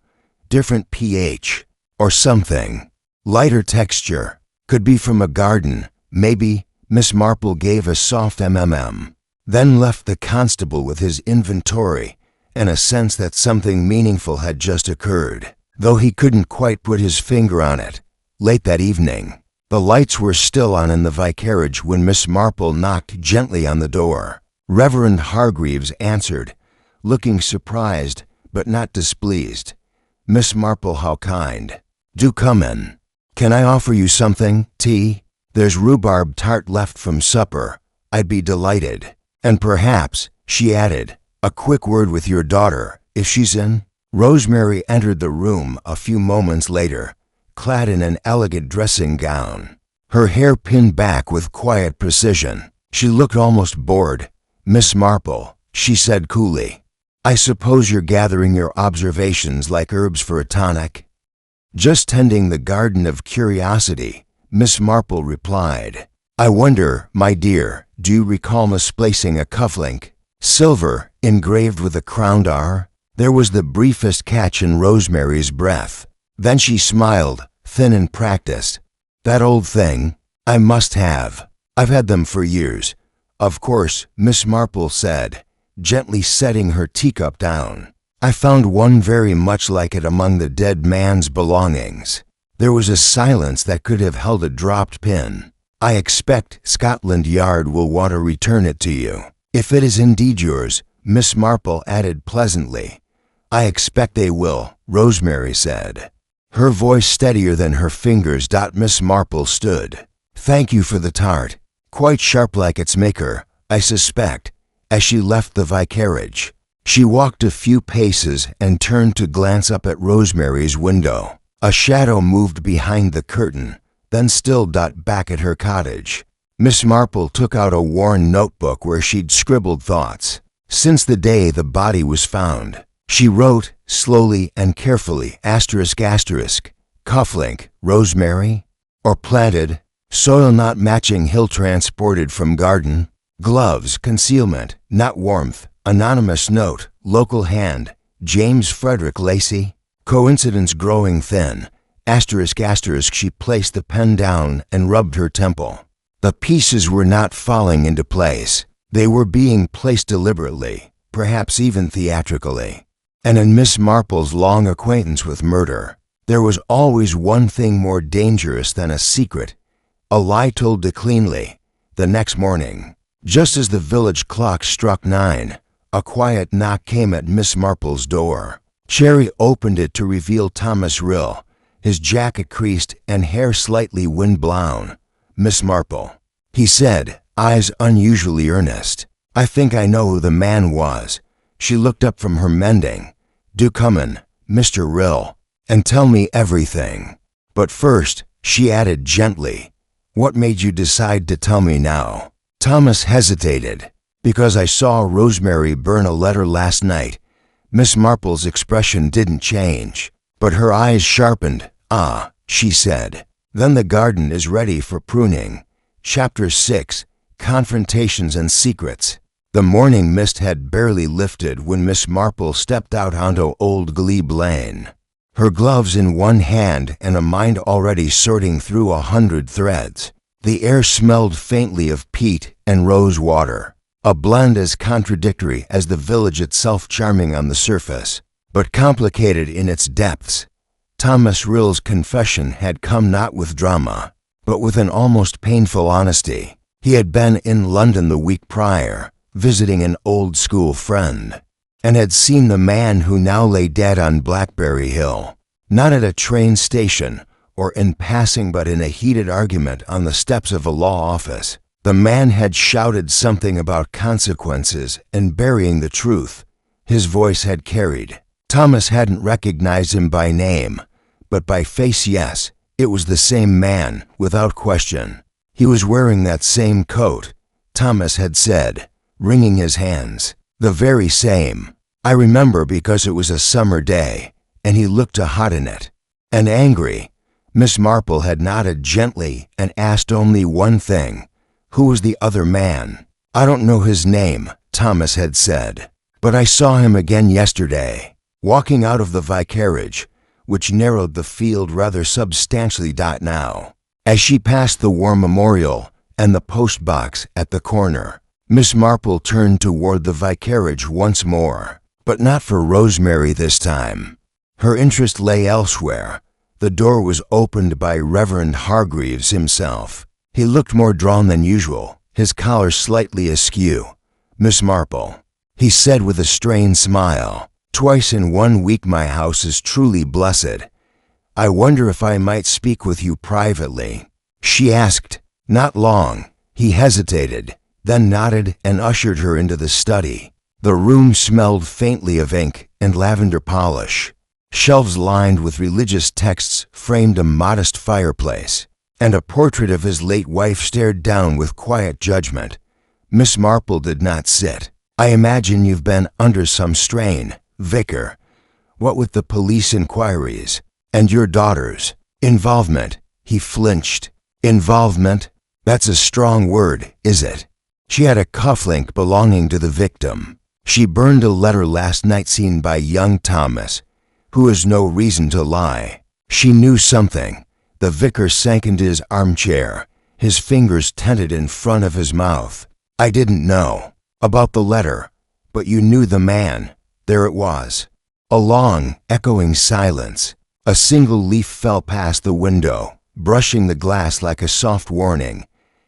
A: Different pH, or something. Lighter texture. Could be from a garden, maybe." Miss Marple gave a soft then left the constable with his inventory and a sense that something meaningful had just occurred, though he couldn't quite put his finger on it. Late that evening, the lights were still on in the vicarage when Miss Marple knocked gently on the door. Reverend Hargreaves answered, looking surprised but not displeased. "Miss Marple, how kind. Do come in. Can I offer you something? Tea? There's rhubarb tart left from supper. I'd be delighted. And perhaps," she added, "a quick word with your daughter, if she's in." Rosemary entered the room a few moments later, clad in an elegant dressing gown, her hair pinned back with quiet precision. She looked almost bored. "Miss Marple," she said coolly, "I suppose you're gathering your observations like herbs for a tonic?" "Just tending the garden of curiosity," Miss Marple replied. "I wonder, my dear, do you recall misplacing a cufflink? Silver, engraved with a crowned R?" There was the briefest catch in Rosemary's breath. Then she smiled, thin and practiced. "That old thing? I must have. I've had them for years." "Of course," Miss Marple said, gently setting her teacup down. "I found one very much like it among the dead man's belongings." There was a silence that could have held a dropped pin. "I expect Scotland Yard will want to return it to you. If it is indeed yours," Miss Marple added pleasantly. "I expect they will," Rosemary said, her voice steadier than her fingers. Miss Marple stood. "Thank you for the tart. Quite sharp like its maker, I suspect." As she left the vicarage, she walked a few paces and turned to glance up at Rosemary's window. A shadow moved behind the curtain, then still. Back at her cottage, Miss Marple took out a worn notebook where she'd scribbled thoughts. Since the day the body was found, she wrote, slowly and carefully, ***, cufflink, rosemary, or planted, soil not matching, hill transported from garden, gloves, concealment, not warmth, anonymous note, local hand, James Frederick Lacey, coincidence growing thin, ***. She placed the pen down and rubbed her temple. The pieces were not falling into place. They were being placed deliberately, perhaps even theatrically. And in Miss Marple's long acquaintance with murder, there was always one thing more dangerous than a secret, a lie told too cleanly. The next morning, just as the village clock struck 9, a quiet knock came at Miss Marple's door. Cherry opened it to reveal Thomas Rill, his jacket creased and hair slightly wind-blown. "Miss Marple," he said, eyes unusually earnest. "I think I know who the man was." She looked up from her mending. "Do come in, Mr. Rill, and tell me everything. But first," she added gently, "what made you decide to tell me now?" Thomas hesitated. "Because I saw Rosemary burn a letter last night." Miss Marple's expression didn't change, but her eyes sharpened. "Ah," she said. "Then the garden is ready for pruning." Chapter 6. Confrontations and Secrets. The morning mist had barely lifted when Miss Marple stepped out onto Old Glebe Lane, her gloves in one hand and a mind already sorting through 100 threads. The air smelled faintly of peat and rose water, a blend as contradictory as the village itself, charming on the surface, but complicated in its depths. Thomas Rill's confession had come not with drama, but with an almost painful honesty. He had been in London the week prior, visiting an old school friend, and had seen the man who now lay dead on Blackberry Hill, not at a train station or in passing, but in a heated argument on the steps of a law office. The man had shouted something about consequences and burying the truth. His voice had carried. Thomas hadn't recognized him by name, but by face, yes, it was the same man, without question. He was wearing that same coat, Thomas had said, wringing his hands. The very same. I remember because it was a summer day, and he looked hot in it. And angry. Miss Marple had nodded gently and asked only one thing. Who was the other man? "I don't know his name," Thomas had said, "but I saw him again yesterday, walking out of the vicarage, which narrowed the field rather substantially. Now, as she passed the war memorial and the post box at the corner, Miss Marple turned toward the vicarage once more, but not for Rosemary this time. Her interest lay elsewhere. The door was opened by Reverend Hargreaves himself. He looked more drawn than usual, his collar slightly askew. "Miss Marple," he said with a strained smile, "twice in 1 week my house is truly blessed. I wonder if I might speak with you privately." She asked. "Not long." He hesitated, then nodded and ushered her into the study. The room smelled faintly of ink and lavender polish. Shelves lined with religious texts framed a modest fireplace, and a portrait of his late wife stared down with quiet judgment. Miss Marple did not sit. "I imagine you've been under some strain, Vicar. What with the police inquiries and your daughter's involvement." He flinched. "Involvement? That's a strong word, is it?" She had a cufflink belonging to the victim. She burned a letter last night seen by young Thomas, who has no reason to lie. She knew something. The vicar sank into his armchair, his fingers tented in front of his mouth. "I didn't know about the letter, but you knew the man." There it was. A long, echoing silence. A single leaf fell past the window, brushing the glass like a soft warning.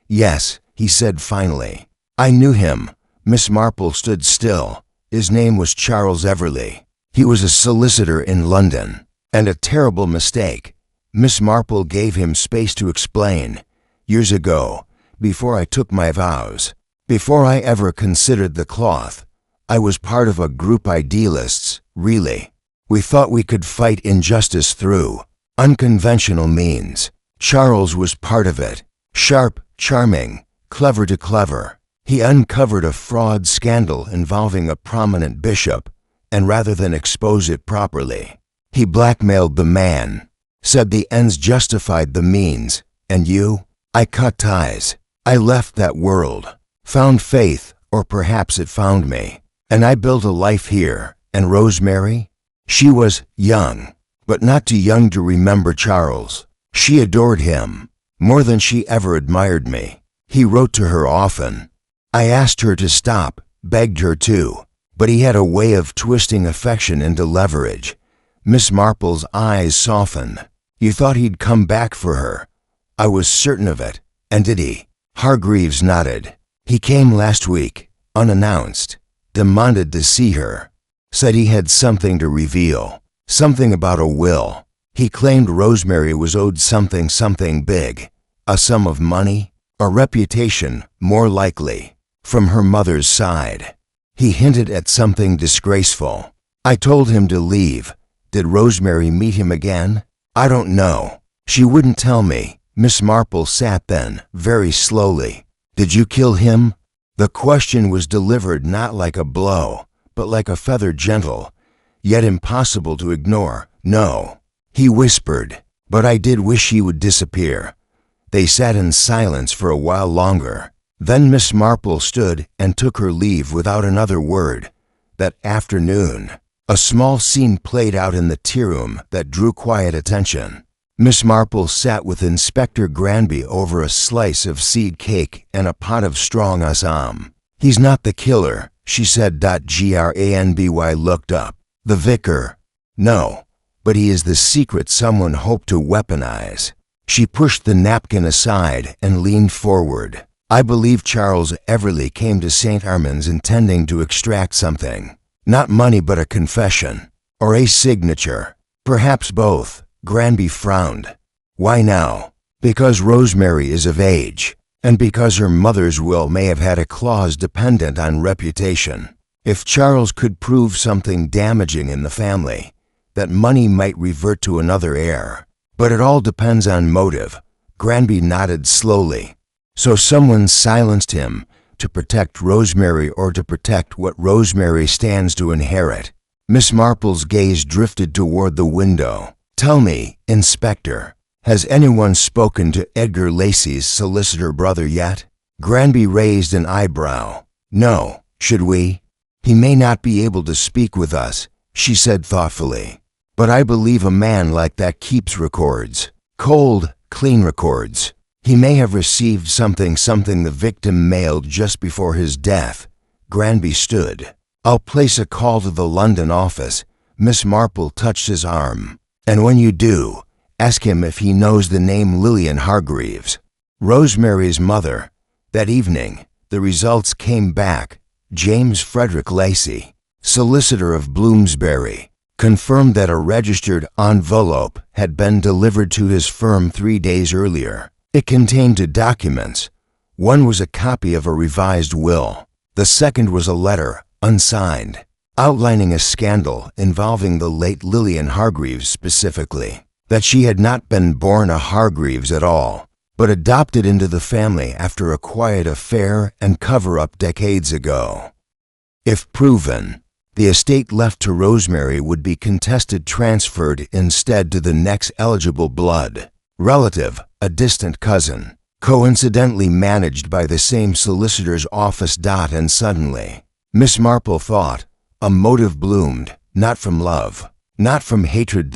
A: "Yes," he said finally. "I knew him." Miss Marple stood still. "His name was Charles Everleigh. He was a solicitor in London. And a terrible mistake." Miss Marple gave him space to explain. "Years ago, before I took my vows, before I ever considered the cloth, I was part of a group idealists, really. We thought we could fight injustice through unconventional means. Charles was part of it. Sharp, charming, clever to clever. He uncovered a fraud scandal involving a prominent bishop, and rather than expose it properly, he blackmailed the man, said the ends justified the means, and you? I cut ties. I left that world, found faith, or perhaps it found me, and I built a life here. And Rosemary? She was young, but not too young to remember Charles. She adored him, more than she ever admired me. He wrote to her often. I asked her to stop, begged her to, but he had a way of twisting affection into leverage. Miss Marple's eyes softened. You thought he'd come back for her? I was certain of it. And did he? Hargreaves nodded. He came last week, unannounced, demanded to see her, said he had something to reveal, something about a will. He claimed Rosemary was owed something big, a sum of money, a reputation, more likely, from her mother's side. He hinted at something disgraceful. I told him to leave. Did Rosemary meet him again? I don't know. She wouldn't tell me. Miss Marple sat then, very slowly. Did you kill him? The question was delivered not like a blow, but like a feather gentle, yet impossible to ignore. No. He whispered, but I did wish he would disappear. They sat in silence for a while longer. Then Miss Marple stood and took her leave without another word. That afternoon, a small scene played out in the tea room that drew quiet attention. Miss Marple sat with Inspector Granby over a slice of seed cake and a pot of strong Assam. He's not the killer, she said. Granby looked up. The vicar? No, but he is the secret someone hoped to weaponize. She pushed the napkin aside and leaned forward. I believe Charles Everleigh came to St. Armand's intending to extract something. Not money, but a confession. Or a signature. Perhaps both. Granby frowned. Why now? Because Rosemary is of age, and because her mother's will may have had a clause dependent on reputation. If Charles could prove something damaging in the family, that money might revert to another heir. But it all depends on motive. Granby nodded slowly. So someone silenced him to protect Rosemary or to protect what Rosemary stands to inherit. Miss Marple's gaze drifted toward the window. Tell me, Inspector, has anyone spoken to Edgar Lacey's solicitor brother yet? Granby raised an eyebrow. No, should we? He may not be able to speak with us, she said thoughtfully. But I believe a man like that keeps records. Cold, clean records. He may have received something the victim mailed just before his death. Granby stood. I'll place a call to the London office. Miss Marple touched his arm. And when you do, ask him if he knows the name Lillian Hargreaves. Rosemary's mother. That evening, the results came back. James Frederick Lacey, solicitor of Bloomsbury, confirmed that a registered envelope had been delivered to his firm 3 days earlier. It contained 2 documents. One was a copy of a revised will. The second was a letter, unsigned, outlining a scandal involving the late Lillian Hargreaves specifically, that she had not been born a Hargreaves at all, but adopted into the family after a quiet affair and cover-up decades ago. If proven, the estate left to Rosemary would be contested, transferred instead to the next eligible blood relative, a distant cousin, coincidentally managed by the same solicitor's office. And suddenly, Miss Marple thought, a motive bloomed, not from love, not from hatred,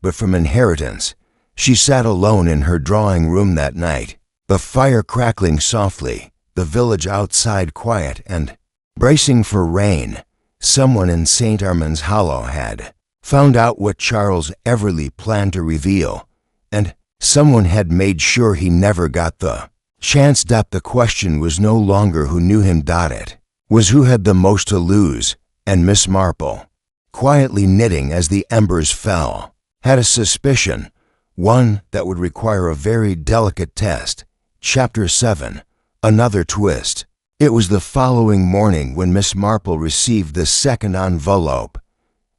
A: but from inheritance. She sat alone in her drawing room that night, the fire crackling softly, the village outside quiet and bracing for rain. Someone in St. Armand's Hollow had found out what Charles Everleigh planned to reveal, and someone had made sure he never got the chance. The question was no longer who knew him. It was who had the most to lose. And Miss Marple, quietly knitting as the embers fell, had a suspicion, one that would require a very delicate test. Chapter 7. Another twist. It was the following morning when Miss Marple received the second envelope.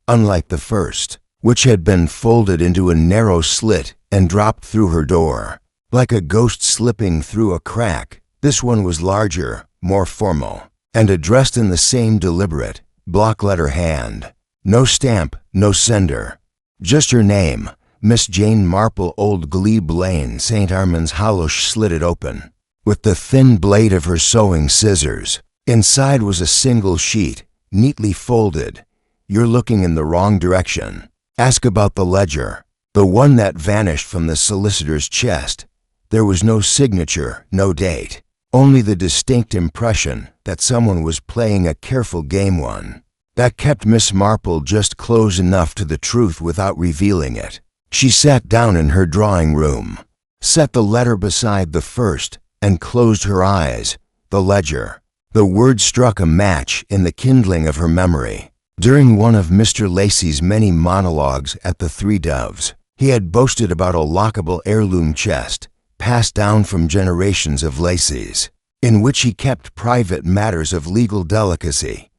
A: Unlike the first, which had been folded into a narrow slit and dropped through her door, like a ghost slipping through a crack, This one was larger, more formal, and addressed in the same deliberate, block-letter hand. No stamp, no sender. Just her name, Miss Jane Marple, Old Glebe Lane, St. Armand's Hollow. Slid it open with the thin blade of her sewing scissors. Inside was a single sheet, neatly folded. You're looking in the wrong direction. Ask about the ledger, the one that vanished from the solicitor's chest. There was no signature, no date, only the distinct impression that someone was playing a careful game. One that kept Miss Marple just close enough to the truth without revealing it. She sat down in her drawing room, set the letter beside the first, and closed her eyes. The ledger. The word struck a match in the kindling of her memory. During one of Mr. Lacey's many monologues at the Three Doves, he had boasted about a lockable heirloom chest, passed down from generations of Lacey's, in which he kept private matters of legal delicacy.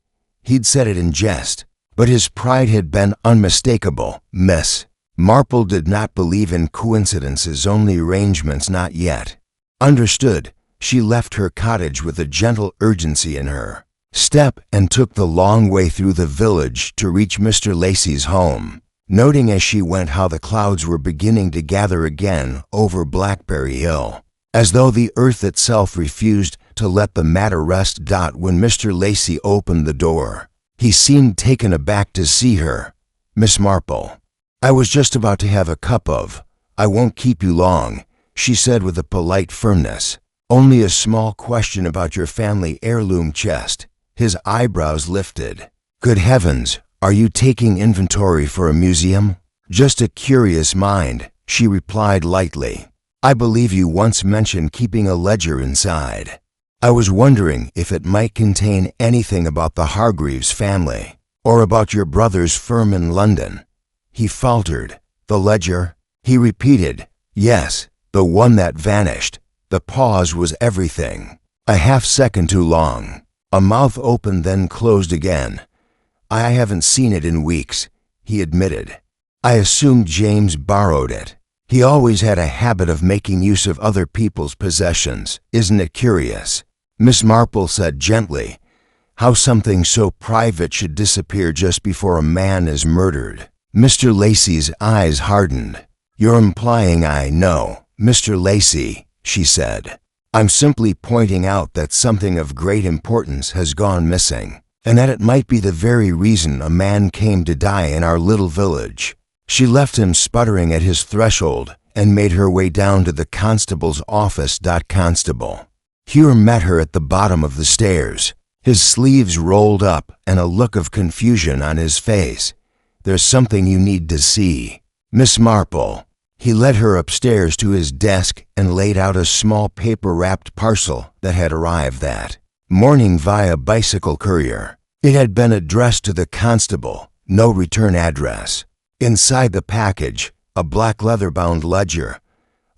A: He'd said it in jest, but his pride had been unmistakable. Miss Marple did not believe in coincidences, only arrangements. Not yet. Understood. She left her cottage with a gentle urgency in her step and took the long way through the village to reach Mr. Lacey's home, noting as she went how the clouds were beginning to gather again over Blackberry Hill, as though the earth itself refused to let the matter rest. When Mr. Lacey opened the door, he seemed taken aback to see her. Miss Marple, I was just about to have a cup of. I won't keep you long, she said with a polite firmness. Only a small question about your family heirloom chest. His eyebrows lifted. Good heavens, are you taking inventory for a museum? Just a curious mind, she replied lightly. I believe you once mentioned keeping a ledger inside. I was wondering if it might contain anything about the Hargreaves family, or about your brother's firm in London. He faltered. The ledger? He repeated. Yes, the one that vanished. The pause was everything. A half-second too long. A mouth opened then closed again. I haven't seen it in weeks, he admitted. I assumed James borrowed it. He always had a habit of making use of other people's possessions. Isn't it curious? Miss Marple said gently, how something so private should disappear just before a man is murdered. Mr. Lacey's eyes hardened. You're implying I know, Mr. Lacey, she said. I'm simply pointing out that something of great importance has gone missing, and that it might be the very reason a man came to die in our little village. She left him sputtering at his threshold and made her way down to the constable's office. Constable Hugh met her at the bottom of the stairs, his sleeves rolled up and a look of confusion on his face. There's something you need to see, Miss Marple. He led her upstairs to his desk and laid out a small paper-wrapped parcel that had arrived that morning via bicycle courier. It had been addressed to the constable, no return address. Inside the package, a black leather-bound ledger.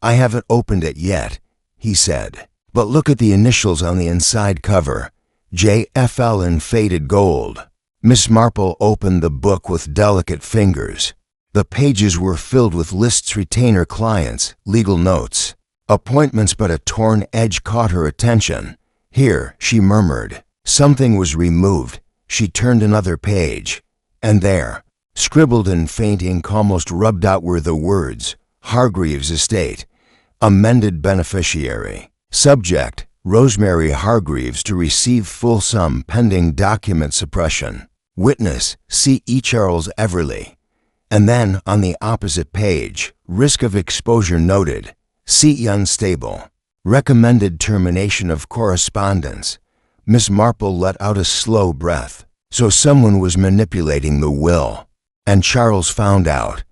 A: I haven't opened it yet, he said, but look at the initials on the inside cover, JFL in faded gold. Miss Marple opened the book with delicate fingers. The pages were filled with lists, retainer clients, legal notes, appointments, but a torn edge caught her attention. Here, she murmured. Something was removed. She turned another page, and there, scribbled in faint ink almost rubbed out, were the words, Hargreaves Estate, amended beneficiary. Subject, Rosemary Hargreaves to receive full sum pending document suppression. Witness, C. E. Charles Everly. And then, on the opposite page, risk of exposure noted, C. unstable. Recommended termination of correspondence. Miss Marple let out a slow breath. So someone was manipulating the will. And Charles found out.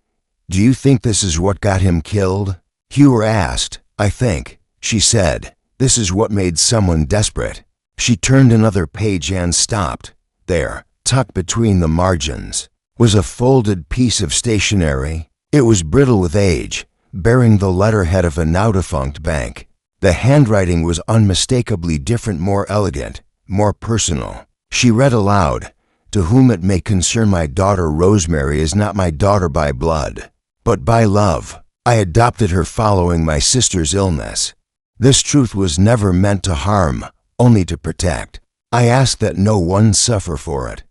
A: Do you think this is what got him killed? Hugh asked. I think, she said. This is what made someone desperate. She turned another page and stopped. There, tucked between the margins, was a folded piece of stationery. It was brittle with age, bearing the letterhead of a now-defunct bank. The handwriting was unmistakably different, more elegant, more personal. She read aloud, To whom it may concern, my daughter Rosemary is not my daughter by blood, but by love. I adopted her following my sister's illness. This truth was never meant to harm, only to protect. I ask that no one suffer for it.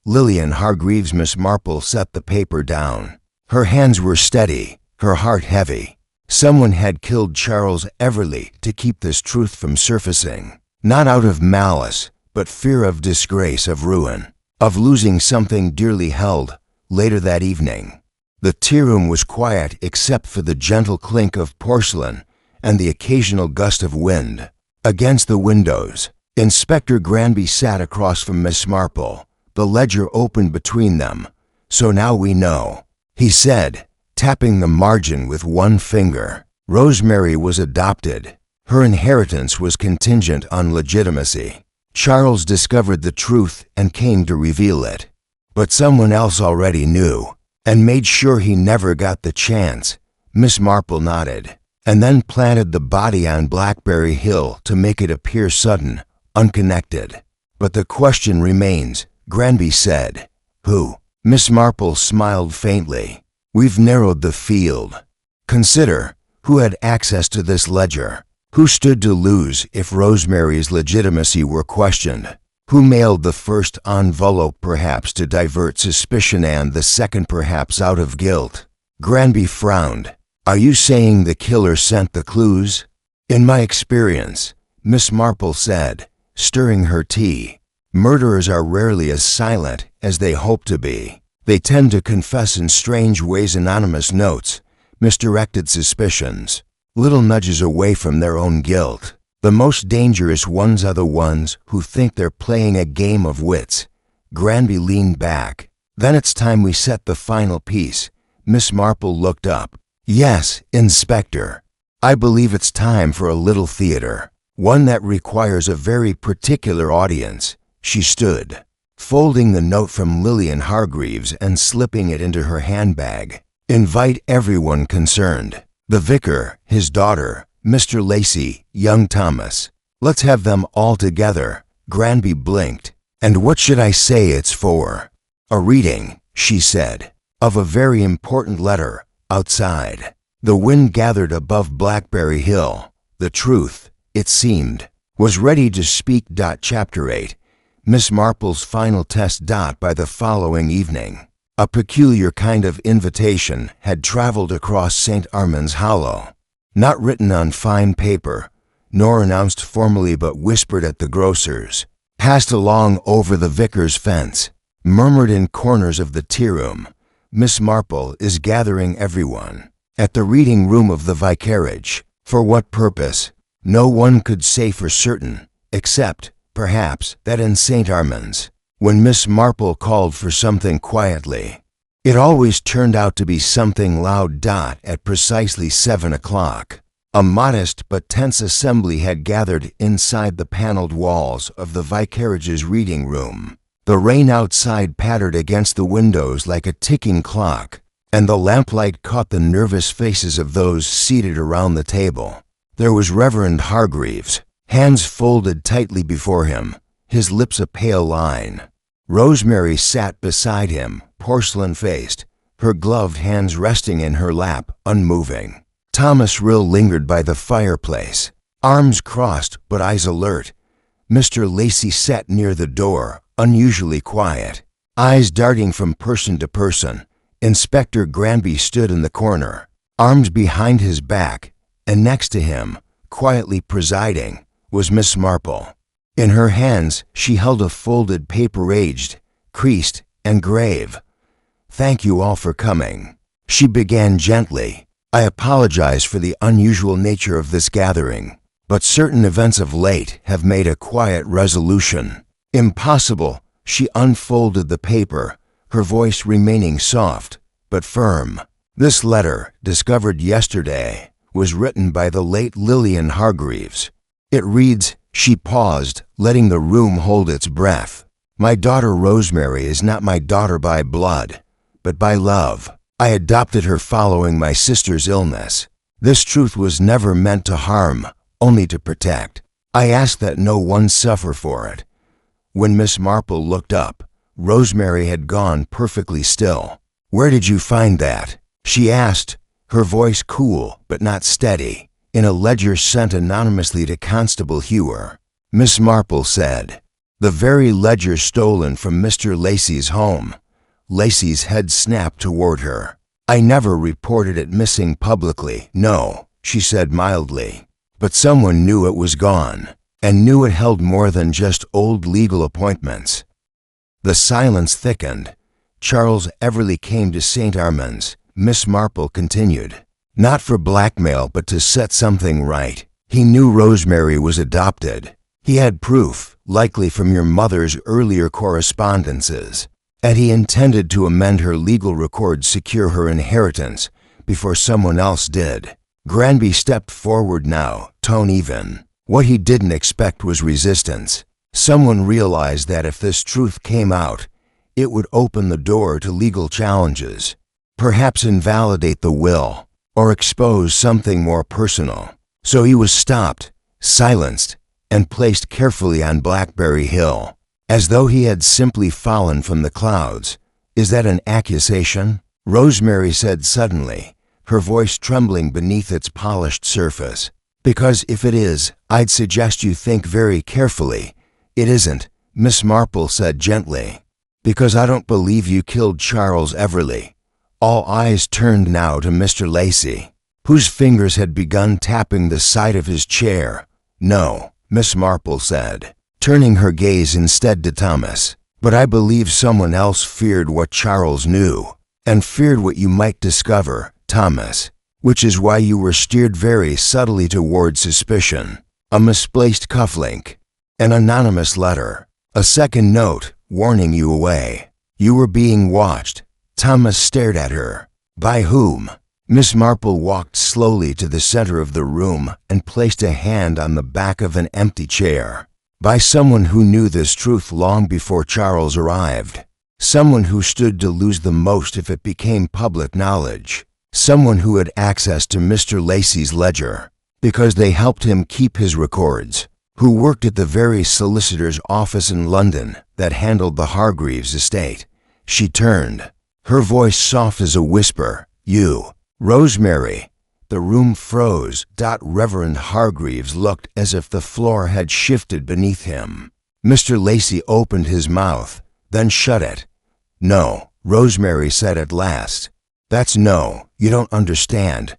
A: Lillian Hargreaves. Miss Marple set the paper down. Her hands were steady, her heart heavy. Someone had killed Charles Everly to keep this truth from surfacing, not out of malice, but fear of disgrace, of ruin, of losing something dearly held. Later that evening, the tea room was quiet except for the gentle clink of porcelain and the occasional gust of wind against the windows. Inspector Granby sat across from Miss Marple, the ledger open between them. "So now we know," he said, tapping the margin with one finger. Rosemary was adopted. Her inheritance was contingent on legitimacy. Charles discovered the truth and came to reveal it. But someone else already knew, and made sure he never got the chance. Miss Marple nodded, and then planted the body on Blackberry Hill to make it appear sudden, unconnected. "But the question remains," Granby said. "Who?" Miss Marple smiled faintly. "We've narrowed the field. Consider, who had access to this ledger? Who stood to lose if Rosemary's legitimacy were questioned? Who mailed the first envelope perhaps to divert suspicion and the second perhaps out of guilt?" Granby frowned. "Are you saying the killer sent the clues?" "In my experience," Miss Marple said, stirring her tea, "murderers are rarely as silent as they hope to be. They tend to confess in strange ways, anonymous notes, misdirected suspicions, little nudges away from their own guilt. The most dangerous ones are the ones who think they're playing a game of wits." Granby leaned back. "Then it's time we set the final piece." Miss Marple looked up. "Yes, Inspector. I believe it's time for a little theater, one that requires a very particular audience." She stood, folding the note from Lillian Hargreaves and slipping it into her handbag. "Invite everyone concerned. The vicar, his daughter, Mr. Lacey, young Thomas. Let's have them all together." Granby blinked. "And what should I say it's for?" "A reading," she said, "of a very important letter outside." The wind gathered above Blackberry Hill. The truth, it seemed, was ready to speak. Chapter 8. Miss Marple's final test. By the following evening, a peculiar kind of invitation had traveled across St. Armand's Hollow, not written on fine paper, nor announced formally but whispered at the grocer's, passed along over the vicar's fence, murmured in corners of the tea room. "Miss Marple is gathering everyone at the reading room of the vicarage." For what purpose? No one could say for certain, except, perhaps, that in St. Armand's, when Miss Marple called for something quietly, it always turned out to be something loud. At precisely 7 o'clock, a modest but tense assembly had gathered inside the paneled walls of the vicarage's reading room. The rain outside pattered against the windows like a ticking clock, and the lamplight caught the nervous faces of those seated around the table. There was Reverend Hargreaves, hands folded tightly before him, his lips a pale line. Rosemary sat beside him, porcelain-faced, her gloved hands resting in her lap, unmoving. Thomas Rill lingered by the fireplace, arms crossed but eyes alert. Mr. Lacey sat near the door, unusually quiet, eyes darting from person to person. Inspector Granby stood in the corner, arms behind his back, and next to him, quietly presiding, was Miss Marple. In her hands she held a folded paper, aged, creased, and grave. "Thank you all for coming," she began gently. "I apologize for the unusual nature of this gathering, but certain events of late have made a quiet resolution impossible." She unfolded the paper, her voice remaining soft but firm. "This letter, discovered yesterday, was written by the late Lillian Hargreaves. It reads," she paused, letting the room hold its breath, "My daughter Rosemary is not my daughter by blood, but by love. I adopted her following my sister's illness. This truth was never meant to harm, only to protect. I ask that no one suffer for it." When Miss Marple looked up, Rosemary had gone perfectly still. "Where did you find that?" she asked, her voice cool but not steady. in a ledger sent anonymously to Constable Hewer. Miss Marple said, "The very ledger stolen from Mr. Lacey's home." Lacey's head snapped toward her. "I never reported it missing publicly, no," she said mildly. "But someone knew it was gone, and knew it held more than just old legal appointments." The silence thickened. "Charles Everly came to St. Armand's," Miss Marple continued. "Not for blackmail, but to set something right. He knew Rosemary was adopted. He had proof, likely from your mother's earlier correspondences, and he intended to amend her legal records, secure her inheritance, before someone else did." Granby stepped forward now, tone even. What he didn't expect was resistance. Someone realized that if this truth came out, it would open the door to legal challenges, perhaps invalidate the will, or expose something more personal. So he was stopped, silenced, and placed carefully on Blackberry Hill, as though he had simply fallen from the clouds. "Is that an accusation?" Rosemary said suddenly, her voice trembling beneath its polished surface. "Because if it is, I'd suggest you think very carefully." "It isn't," Miss Marple said gently. "Because I don't believe you killed Charles Everly." All eyes turned now to Mr. Lacey, whose fingers had begun tapping the side of his chair. "No," Miss Marple said, turning her gaze instead to Thomas. "But I believe someone else feared what Charles knew, and feared what you might discover, Thomas, which is why you were steered very subtly toward suspicion. A misplaced cufflink, an anonymous letter, a second note warning you away. You were being watched." Thomas stared at her. "By whom?" Miss Marple walked slowly to the center of the room and placed a hand on the back of an empty chair. "By someone who knew this truth long before Charles arrived. Someone who stood to lose the most if it became public knowledge. Someone who had access to Mr. Lacey's ledger, because they helped him keep his records. Who worked at the very solicitor's office in London that handled the Hargreaves estate." She turned, her voice soft as a whisper. "You, Rosemary." The room froze. Reverend Hargreaves looked as if the floor had shifted beneath him. Mr. Lacey opened his mouth, then shut it. "No," Rosemary said at last. "That's no, you don't understand."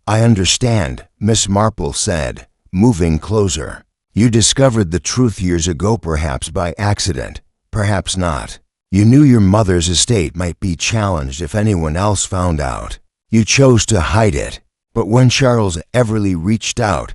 A: "I understand," Miss Marple said, moving closer. "You discovered the truth years ago, perhaps by accident, perhaps not. You knew your mother's estate might be challenged if anyone else found out. You chose to hide it. But when Charles Everly reached out,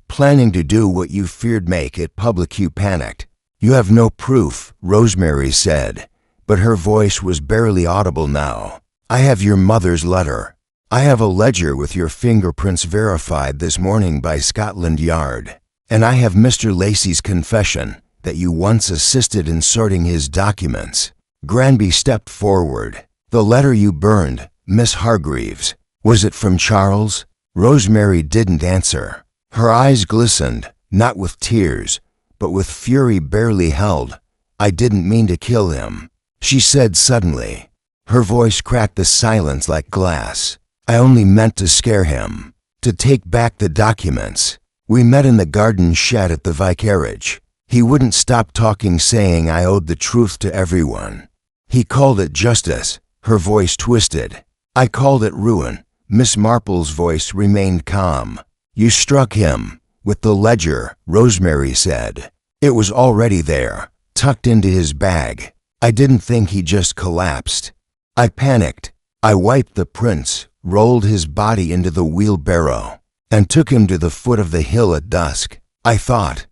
A: planning to do what you feared make it public, you panicked." "You have no proof," Rosemary said, but her voice was barely audible now. "I have your mother's letter. I have a ledger with your fingerprints verified this morning by Scotland Yard. And I have Mr. Lacey's confession that you once assisted in sorting his documents." Granby stepped forward. "The letter you burned, Miss Hargreaves, was it from Charles?" Rosemary didn't answer. Her eyes glistened, not with tears, but with fury barely held. "I didn't mean to kill him," she said suddenly. Her voice cracked the silence like glass. "I only meant to scare him, to take back the documents. We met in the garden shed at the vicarage. He wouldn't stop talking, saying I owed the truth to everyone. He called it justice." Her voice twisted. "I called it ruin." Miss Marple's voice remained calm. "You struck him with the ledger," Rosemary said. "It was already there, tucked into his bag. I didn't think he just collapsed. I panicked. I wiped the prints, rolled his body into the wheelbarrow, and took him to the foot of the hill at dusk. I thought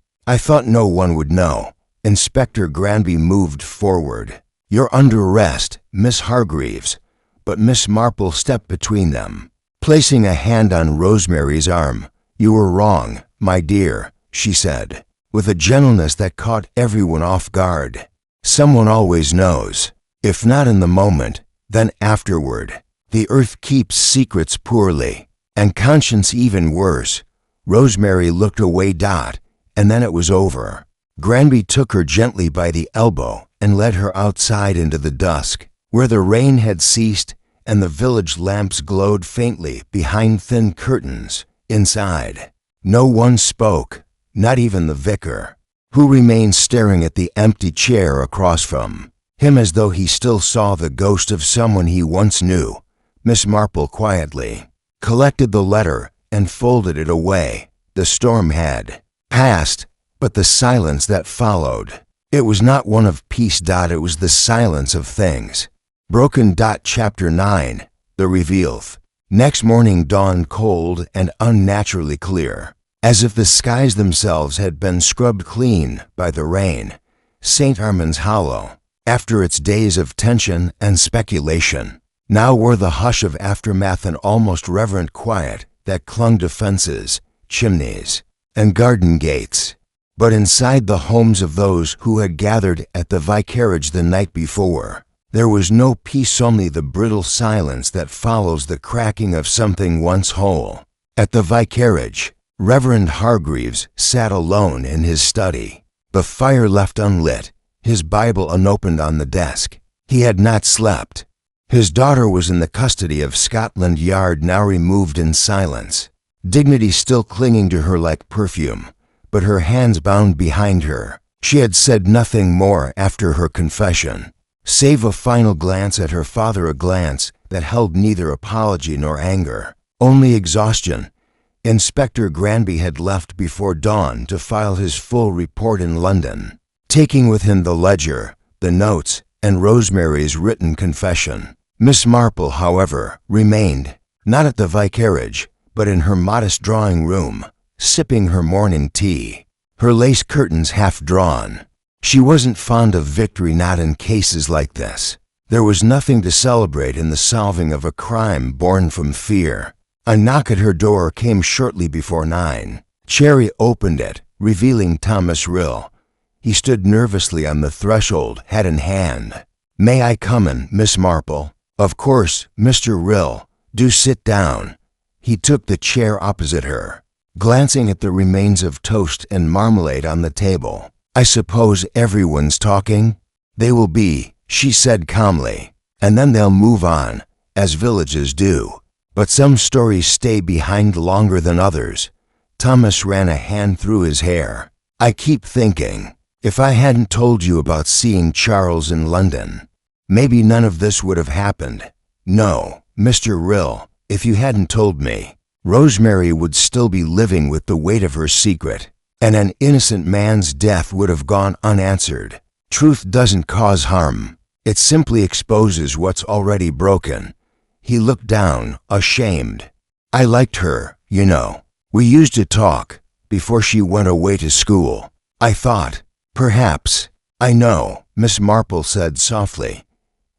A: no one would know." Inspector Granby moved forward. "You're under arrest, Miss Hargreaves." But Miss Marple stepped between them, placing a hand on Rosemary's arm. "You were wrong, my dear," she said, with a gentleness that caught everyone off guard. "Someone always knows. If not in the moment, then afterward. The earth keeps secrets poorly, and conscience even worse." Rosemary looked away. And then it was over. Granby took her gently by the elbow and led her outside into the dusk, where the rain had ceased and the village lamps glowed faintly behind thin curtains. Inside, no one spoke, not even the vicar, who remained staring at the empty chair across from him as though he still saw the ghost of someone he once knew. Miss Marple quietly collected the letter and folded it away. The storm had passed, but the silence that followed, it was not one of peace. It was the silence of things. Broken. Chapter 9. The Reveal. Next morning dawned cold and unnaturally clear, as if the skies themselves had been scrubbed clean by the rain. St. Armand's Hollow, after its days of tension and speculation, now wore the hush of aftermath and almost reverent quiet that clung to fences, chimneys, and garden gates. But inside the homes of those who had gathered at the vicarage the night before, there was no peace, only the brittle silence that follows the cracking of something once whole. At the vicarage, Reverend Hargreaves sat alone in his study, the fire left unlit, his Bible unopened on the desk. He had not slept. His daughter was in the custody of Scotland Yard, now removed in silence, dignity still clinging to her like perfume, but her hands bound behind her. She had said nothing more after her confession, save a final glance at her father, a glance that held neither apology nor anger, only exhaustion. Inspector Granby had left before dawn to file his full report in London, taking with him the ledger, the notes, and Rosemary's written confession. Miss Marple, however, remained, not at the vicarage, but in her modest drawing room, sipping her morning tea, her lace curtains half drawn. She wasn't fond of victory, not in cases like this. There was nothing to celebrate in the solving of a crime born from fear. A knock at her door came shortly before 9. Cherry opened it, revealing Thomas Rill. He stood nervously on the threshold, hat in hand. "May I come in, Miss Marple?" "Of course, Mr. Rill. Do sit down." He took the chair opposite her, glancing at the remains of toast and marmalade on the table. "I suppose everyone's talking?" "They will be," she said calmly, "and then they'll move on, as villages do. But some stories stay behind longer than others." Thomas ran a hand through his hair. "I keep thinking, if I hadn't told you about seeing Charles in London, maybe none of this would have happened. No, Mr. Rill, if you hadn't told me, Rosemary would still be living with the weight of her secret, and an innocent man's death would have gone unanswered. Truth doesn't cause harm. It simply exposes what's already broken." He looked down, ashamed. "I liked her, you know. We used to talk, before she went away to school. I thought, perhaps—" "I know," Miss Marple said softly.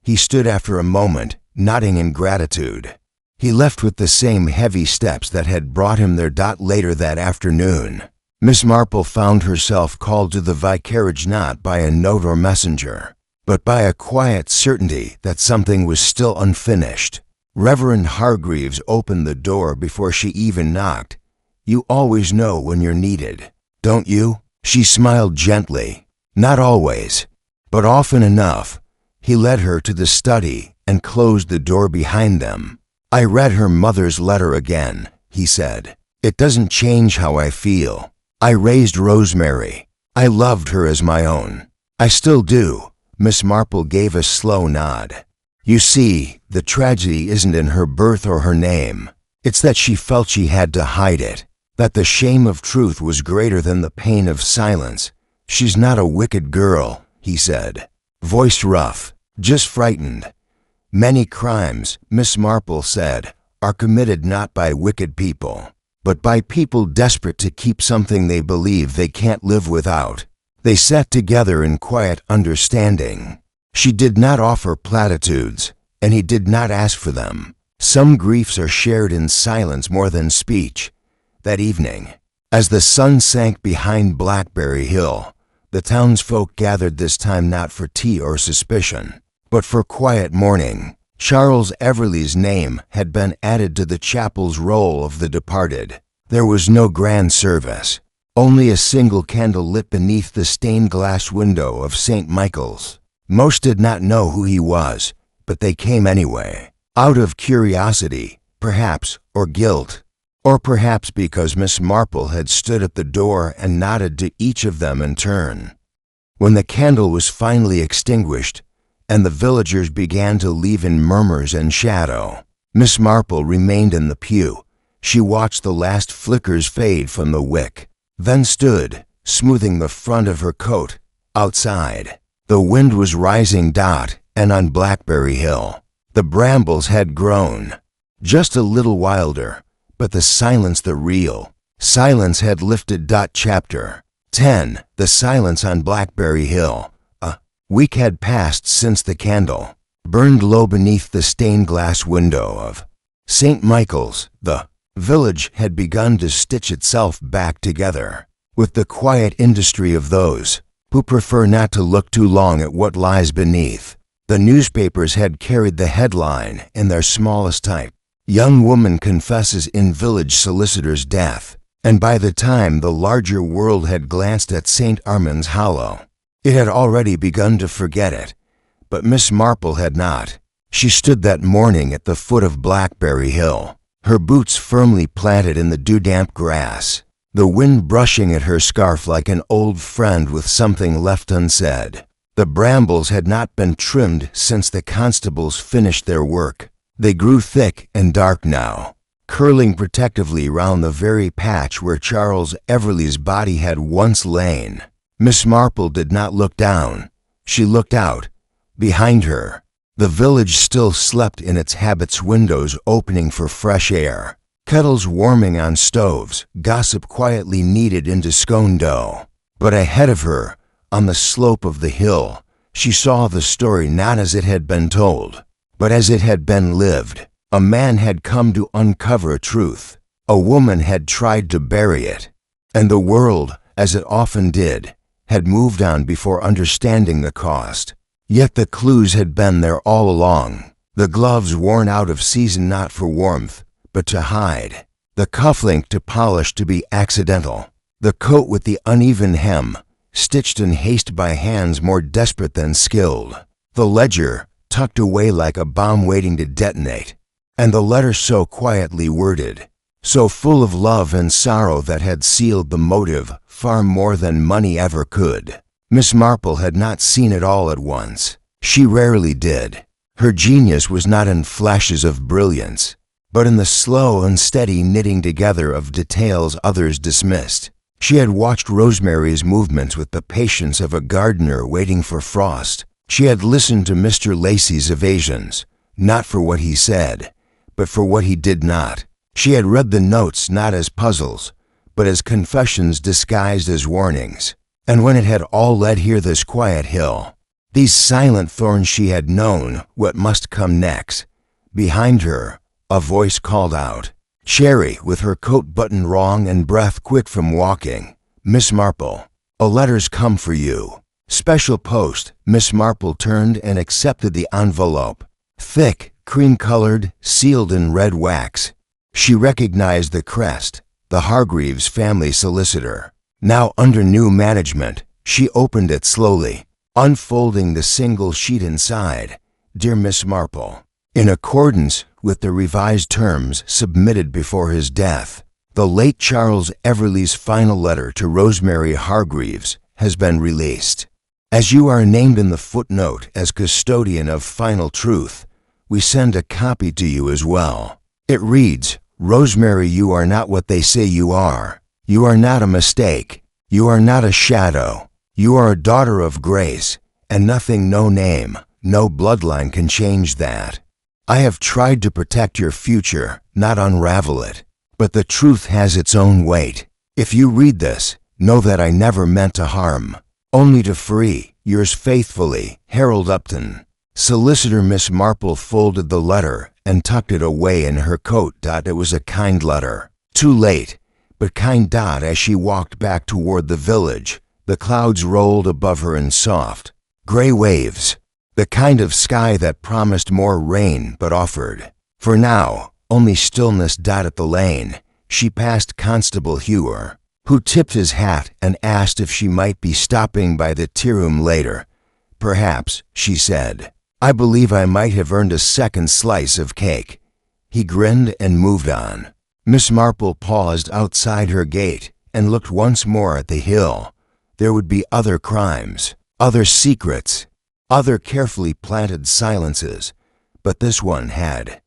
A: He stood after a moment, nodding in gratitude. He left with the same heavy steps that had brought him there. Later that afternoon, Miss Marple found herself called to the vicarage not by a note or messenger, but by a quiet certainty that something was still unfinished. Reverend Hargreaves opened the door before she even knocked. "You always know when you're needed, don't you?" She smiled gently. "Not always, but often enough." He led her to the study and closed the door behind them. "I read her mother's letter again," he said. "It doesn't change how I feel. I raised Rosemary. I loved her as my own. I still do." Miss Marple gave a slow nod. "You see, the tragedy isn't in her birth or her name. It's that she felt she had to hide it, that the shame of truth was greater than the pain of silence. She's not a wicked girl," he said, voice rough, "just frightened. Many crimes," Miss Marple said, "are committed not by wicked people, but by people desperate to keep something they believe they can't live without." They sat together in quiet understanding. She did not offer platitudes, and he did not ask for them. Some griefs are shared in silence more than speech. That evening, as the sun sank behind Blackberry Hill, the townsfolk gathered, this time not for tea or suspicion, but for quiet mourning. Charles Everleigh's name had been added to the chapel's roll of the departed. There was no grand service, only a single candle lit beneath the stained glass window of St. Michael's. Most did not know who he was, but they came anyway, out of curiosity, perhaps, or guilt. Or perhaps because Miss Marple had stood at the door and nodded to each of them in turn. When the candle was finally extinguished, and the villagers began to leave in murmurs and shadow, Miss Marple remained in the pew. She watched the last flickers fade from the wick, then stood, smoothing the front of her coat, outside. The wind was rising and on Blackberry Hill. The brambles had grown, just a little wilder, but the silence, the real silence, had lifted. Chapter 10. The silence on Blackberry Hill. A week had passed since the candle burned low beneath the stained glass window of St. Michael's. The village had begun to stitch itself back together with the quiet industry of those who prefer not to look too long at what lies beneath. The newspapers had carried the headline in their smallest type: "Young woman confesses in village solicitor's death," and by the time the larger world had glanced at St. Armand's Hollow, it had already begun to forget it. But Miss Marple had not. She stood that morning at the foot of Blackberry Hill, her boots firmly planted in the dew-damp grass, the wind brushing at her scarf like an old friend with something left unsaid. The brambles had not been trimmed since the constables finished their work. They grew thick and dark now, curling protectively round the very patch where Charles Everleigh's body had once lain. Miss Marple did not look down. She looked out. Behind her, the village still slept in its habits, windows opening for fresh air, kettles warming on stoves, gossip quietly kneaded into scone dough. But ahead of her, on the slope of the hill, she saw the story not as it had been told, but as it had been lived. A man had come to uncover a truth. A woman had tried to bury it. And the world, as it often did, had moved on before understanding the cost. Yet the clues had been there all along. The gloves worn out of season not for warmth, but to hide. The cufflink to polish to be accidental. The coat with the uneven hem, stitched in haste by hands more desperate than skilled. The ledger, tucked away like a bomb waiting to detonate. And the letter so quietly worded, so full of love and sorrow that had sealed the motive far more than money ever could. Miss Marple had not seen it all at once. She rarely did. Her genius was not in flashes of brilliance, but in the slow and steady knitting together of details others dismissed. She had watched Rosemary's movements with the patience of a gardener waiting for frost. She had listened to Mr. Lacey's evasions, not for what he said, but for what he did not. She had read the notes not as puzzles, but as confessions disguised as warnings. And when it had all led here, this quiet hill, these silent thorns, she had known what must come next. Behind her, a voice called out. Cherry, with her coat buttoned wrong and breath quick from walking. "Miss Marple, a letter's come for you. Special post." Miss Marple turned and accepted the envelope. Thick, cream-colored, sealed in red wax. She recognized the crest, the Hargreaves family solicitor. Now under new management. She opened it slowly, unfolding the single sheet inside. "Dear Miss Marple, in accordance with the revised terms submitted before his death, the late Charles Everleigh's final letter to Rosemary Hargreaves has been released. As you are named in the footnote as custodian of final truth, we send a copy to you as well. It reads, 'Rosemary, you are not what they say you are. You are not a mistake. You are not a shadow. You are a daughter of grace, and nothing, no name, no bloodline can change that. I have tried to protect your future, not unravel it. But the truth has its own weight. If you read this, know that I never meant to harm, only to free. Yours faithfully, Harold Upton.'" Solicitor Miss Marple folded the letter and tucked it away in her coat. It was a kind letter. Too late, but kind. As she walked back toward the village, the clouds rolled above her in soft, gray waves, the kind of sky that promised more rain but offered, for now, only stillness. At the lane, she passed Constable Hewer, who tipped his hat and asked if she might be stopping by the tea room later. "Perhaps," she said. "I believe I might have earned a second slice of cake." He grinned and moved on. Miss Marple paused outside her gate and looked once more at the hill. There would be other crimes, other secrets, other carefully planted silences, but this one had